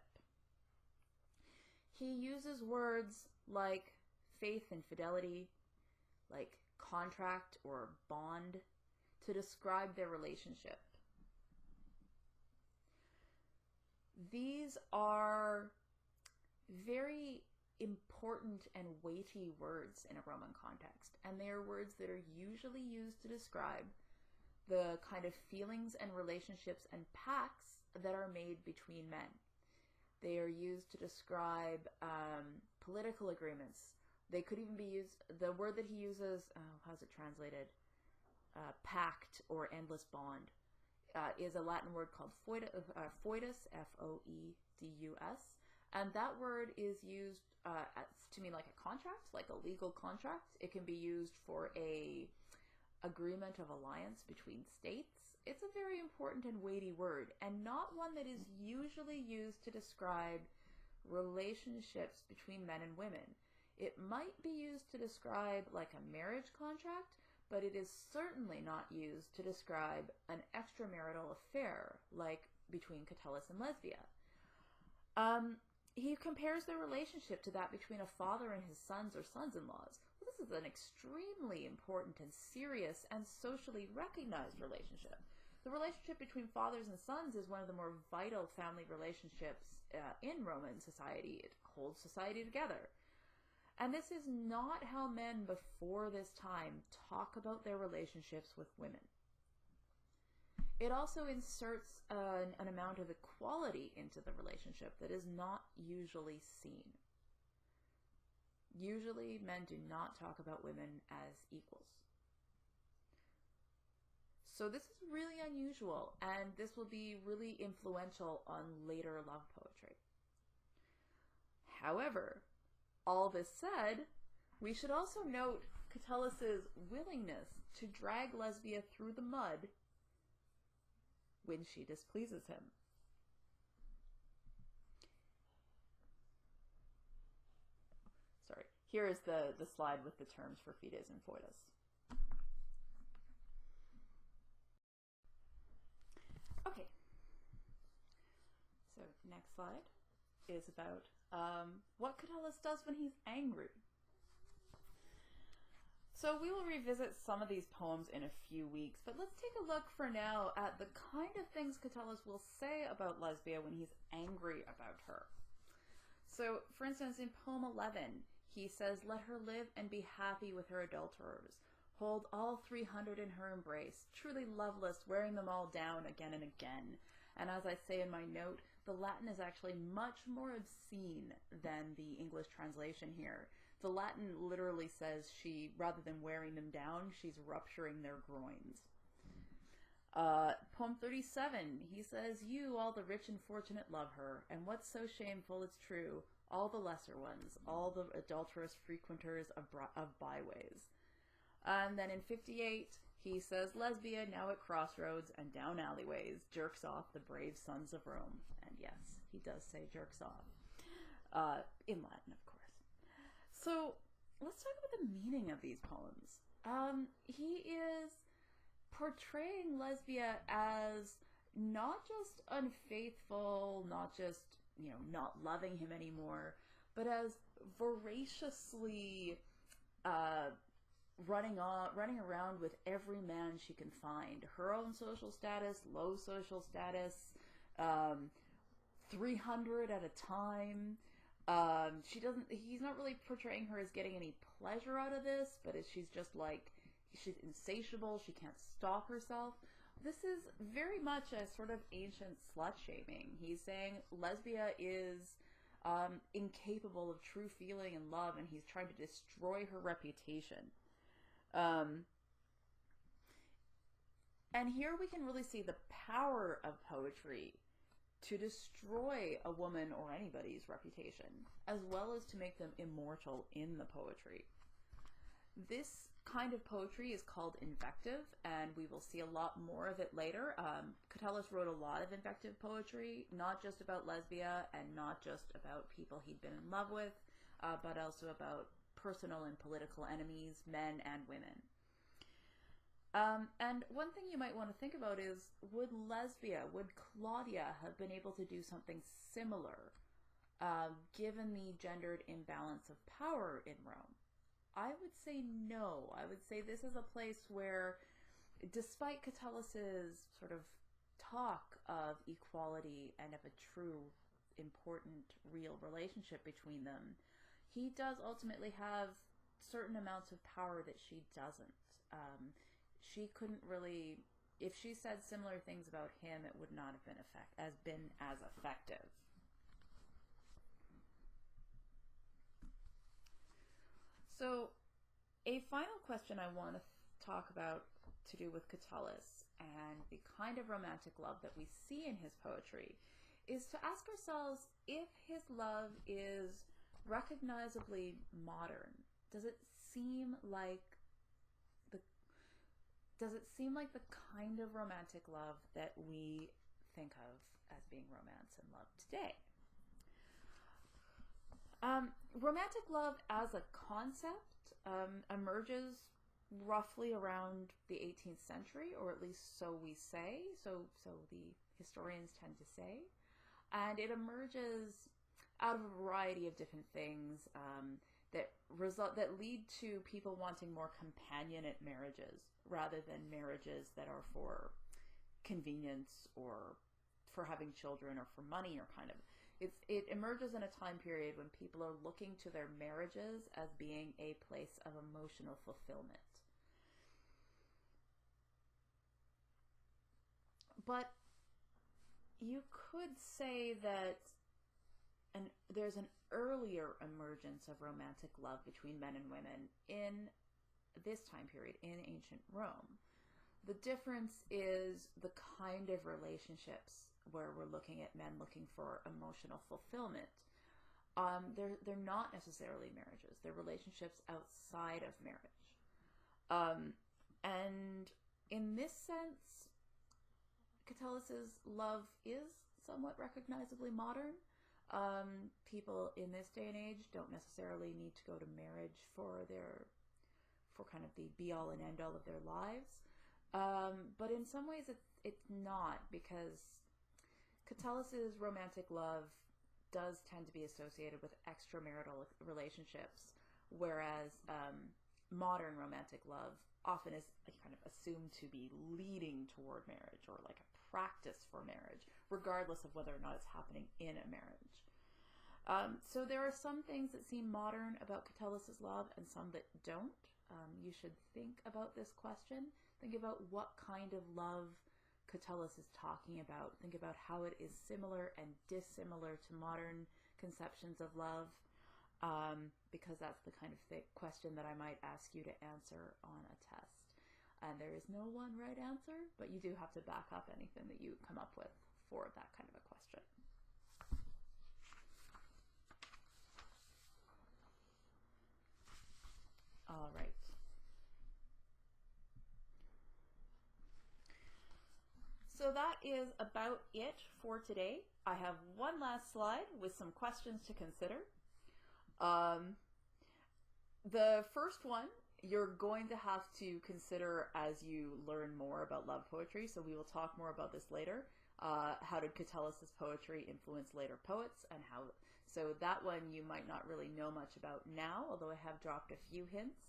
Speaker 2: He uses words like faith and fidelity, like contract or bond, to describe their relationship. These are
Speaker 1: very important and weighty words in a Roman context, and they are words that are usually used to describe the kind of feelings and relationships and pacts that are made between men. They are used to describe political agreements. They could even be used, the word that he uses, how's it translated? Pact or endless bond, is a Latin word called foedus, F-O-E-D-U-S. And that word is used to mean like a contract, like a legal contract. It can be used for a agreement of alliance between states. It's a very important and weighty word, and not one that is usually used to describe relationships between men and women. It might be used to describe like a marriage contract, but it is certainly not used to describe an extramarital affair like between Catullus and Lesbia. He compares their relationship to that between a father and his sons or sons-in-laws. Well, this is an extremely important and serious and socially recognized relationship. The relationship between fathers and sons is one of the more vital family relationships in Roman society. It holds society together. And this is not how men before this time talk about their relationships with women. It also inserts an amount of equality into the relationship that is not usually seen. Usually, men do not talk about women as equals. So this is really unusual, and this will be really influential on later love poetry. However, all this said, we should also note Catullus's willingness to drag Lesbia through the mud when she displeases him. Sorry, here is the slide with the terms for fides and foedus. Okay, so next slide is about what Catullus does when he's angry. So we will revisit some of these poems in a few weeks, but let's take a look for now at the kind of things Catullus will say about Lesbia when he's angry about her. So, for instance, in poem 11, he says, "Let her live and be happy with her adulterers. Hold all 300 in her embrace, truly loveless, wearing them all down again and again." And as I say in my note, the Latin is actually much more obscene than the English translation here. The Latin literally says she, rather than wearing them down, she's rupturing their groins. Poem 37, he says, "You, all the rich and fortunate, love her, and what's so shameful, it's true, all the lesser ones, all the adulterous frequenters of byways." And then in 58, he says, "Lesbia, now at crossroads and down alleyways, jerks off the brave sons of Rome." And yes, he does say jerks off, in Latin, of course. So let's talk about the meaning of these poems. He is portraying Lesbia as not just unfaithful, not just, not loving him anymore, but as voraciously running around with every man she can find. Her own social status, low social status, 300 at a time. He's not really portraying her as getting any pleasure out of this, but she's just like, she's insatiable, she can't stop herself. This is very much a sort of ancient slut shaming. He's saying Lesbia is incapable of true feeling and love, and he's trying to destroy her reputation. And here we can really see the power of poetry to destroy a woman or anybody's reputation, as well as to make them immortal in the poetry. This kind of poetry is called invective, and we will see a lot more of it later. Catullus wrote a lot of invective poetry, not just about Lesbia and not just about people he'd been in love with, but also about personal and political enemies, men and women. And one thing you might want to think about is, would Claudia have been able to do something similar, given the gendered imbalance of power in Rome? I would say no. I would say this is a place where, despite Catullus's sort of talk of equality and of a true
Speaker 2: important, real relationship between them, he does ultimately have certain amounts of power that she doesn't. She couldn't really, if she said similar things about him, it would not have been as effective. So, a final question I want to talk about to do with Catullus and the kind of romantic love that we see in his poetry is to ask ourselves if his love is recognizably modern. Does it seem like the kind of romantic love that we think of as being romance and love today? Romantic love as a concept emerges roughly around the 18th century, or at least so we say, so the historians tend to say, and it emerges out of a variety of different things that lead to people wanting more companionate marriages rather than marriages that are for convenience or for having children or for money, or kind of it emerges in a time period when people are looking to their marriages as being a place of emotional fulfillment. But you could say that there's an earlier emergence of romantic love between men and women in this time period in ancient Rome. The difference is the kind of relationships where we're looking at men looking for emotional fulfillment. They're not necessarily marriages. They're relationships outside of marriage. And in this sense, Catullus's love is somewhat recognizably modern. People in this day and age don't necessarily need to go to marriage for kind of the be-all and end-all of their lives. But in some ways it's not, because Catullus's romantic love does tend to be associated with extramarital relationships, whereas modern romantic love often is kind of assumed to be leading toward marriage, or like a practice for marriage, regardless of whether or not it's happening in a marriage. So there are some things that seem modern about Catullus's love and some that don't. You should think about this question. Think about what kind of love Catullus is talking about. Think about how it is similar and dissimilar to modern conceptions of love, because that's the kind of question that I might ask you to answer on a test. And there is no one right answer, but you do have to back up anything that you come up with for that kind of a question. All right. So that is about it for today. I have one last slide with some questions to consider. The first one you're going to have to consider as you learn more about love poetry, so we will talk more about this later. How did Catullus's poetry influence later poets, and how? So that one you might not really know much about now, although I have dropped a few hints.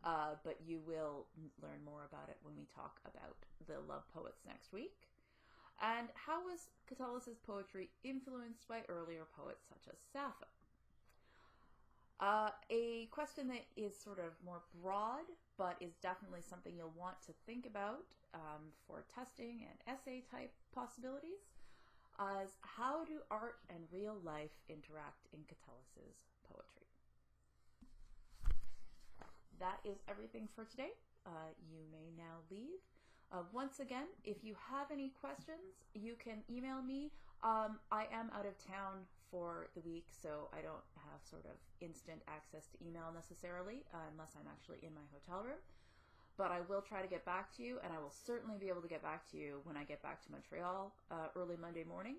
Speaker 2: But you will learn more about it when we talk about the love poets next week. And how was Catullus's poetry influenced by earlier poets such as Sappho? A question that is sort of more broad, but is definitely something you'll want to think about for testing and essay type possibilities, is how do art and real life interact in Catullus's poetry? That is everything for today. You may now leave. Once again, if you have any questions, you can email me. I am out of town for the week, so I don't have sort of instant access to email necessarily, unless I'm actually in my hotel room. But I will try to get back to you, and I will certainly be able to get back to you when I get back to Montreal early Monday morning.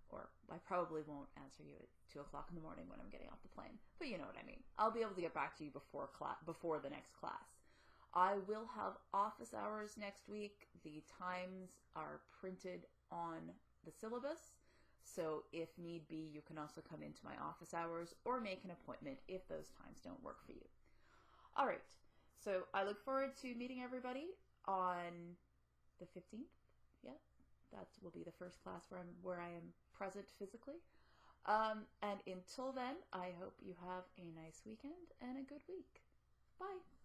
Speaker 2: Or I probably won't answer you at 2 o'clock in the morning when I'm getting off the plane. But you know what I mean. I'll be able to get back to you before the next class. I will have office hours next week. The times are printed on the syllabus. So if need be, you can also come into my office hours or make an appointment if those times don't work for you. All right. So I look forward to meeting everybody on the 15th. Yeah, that will be the first class where I am present physically. And until then, I hope you have a nice weekend and a good week. Bye.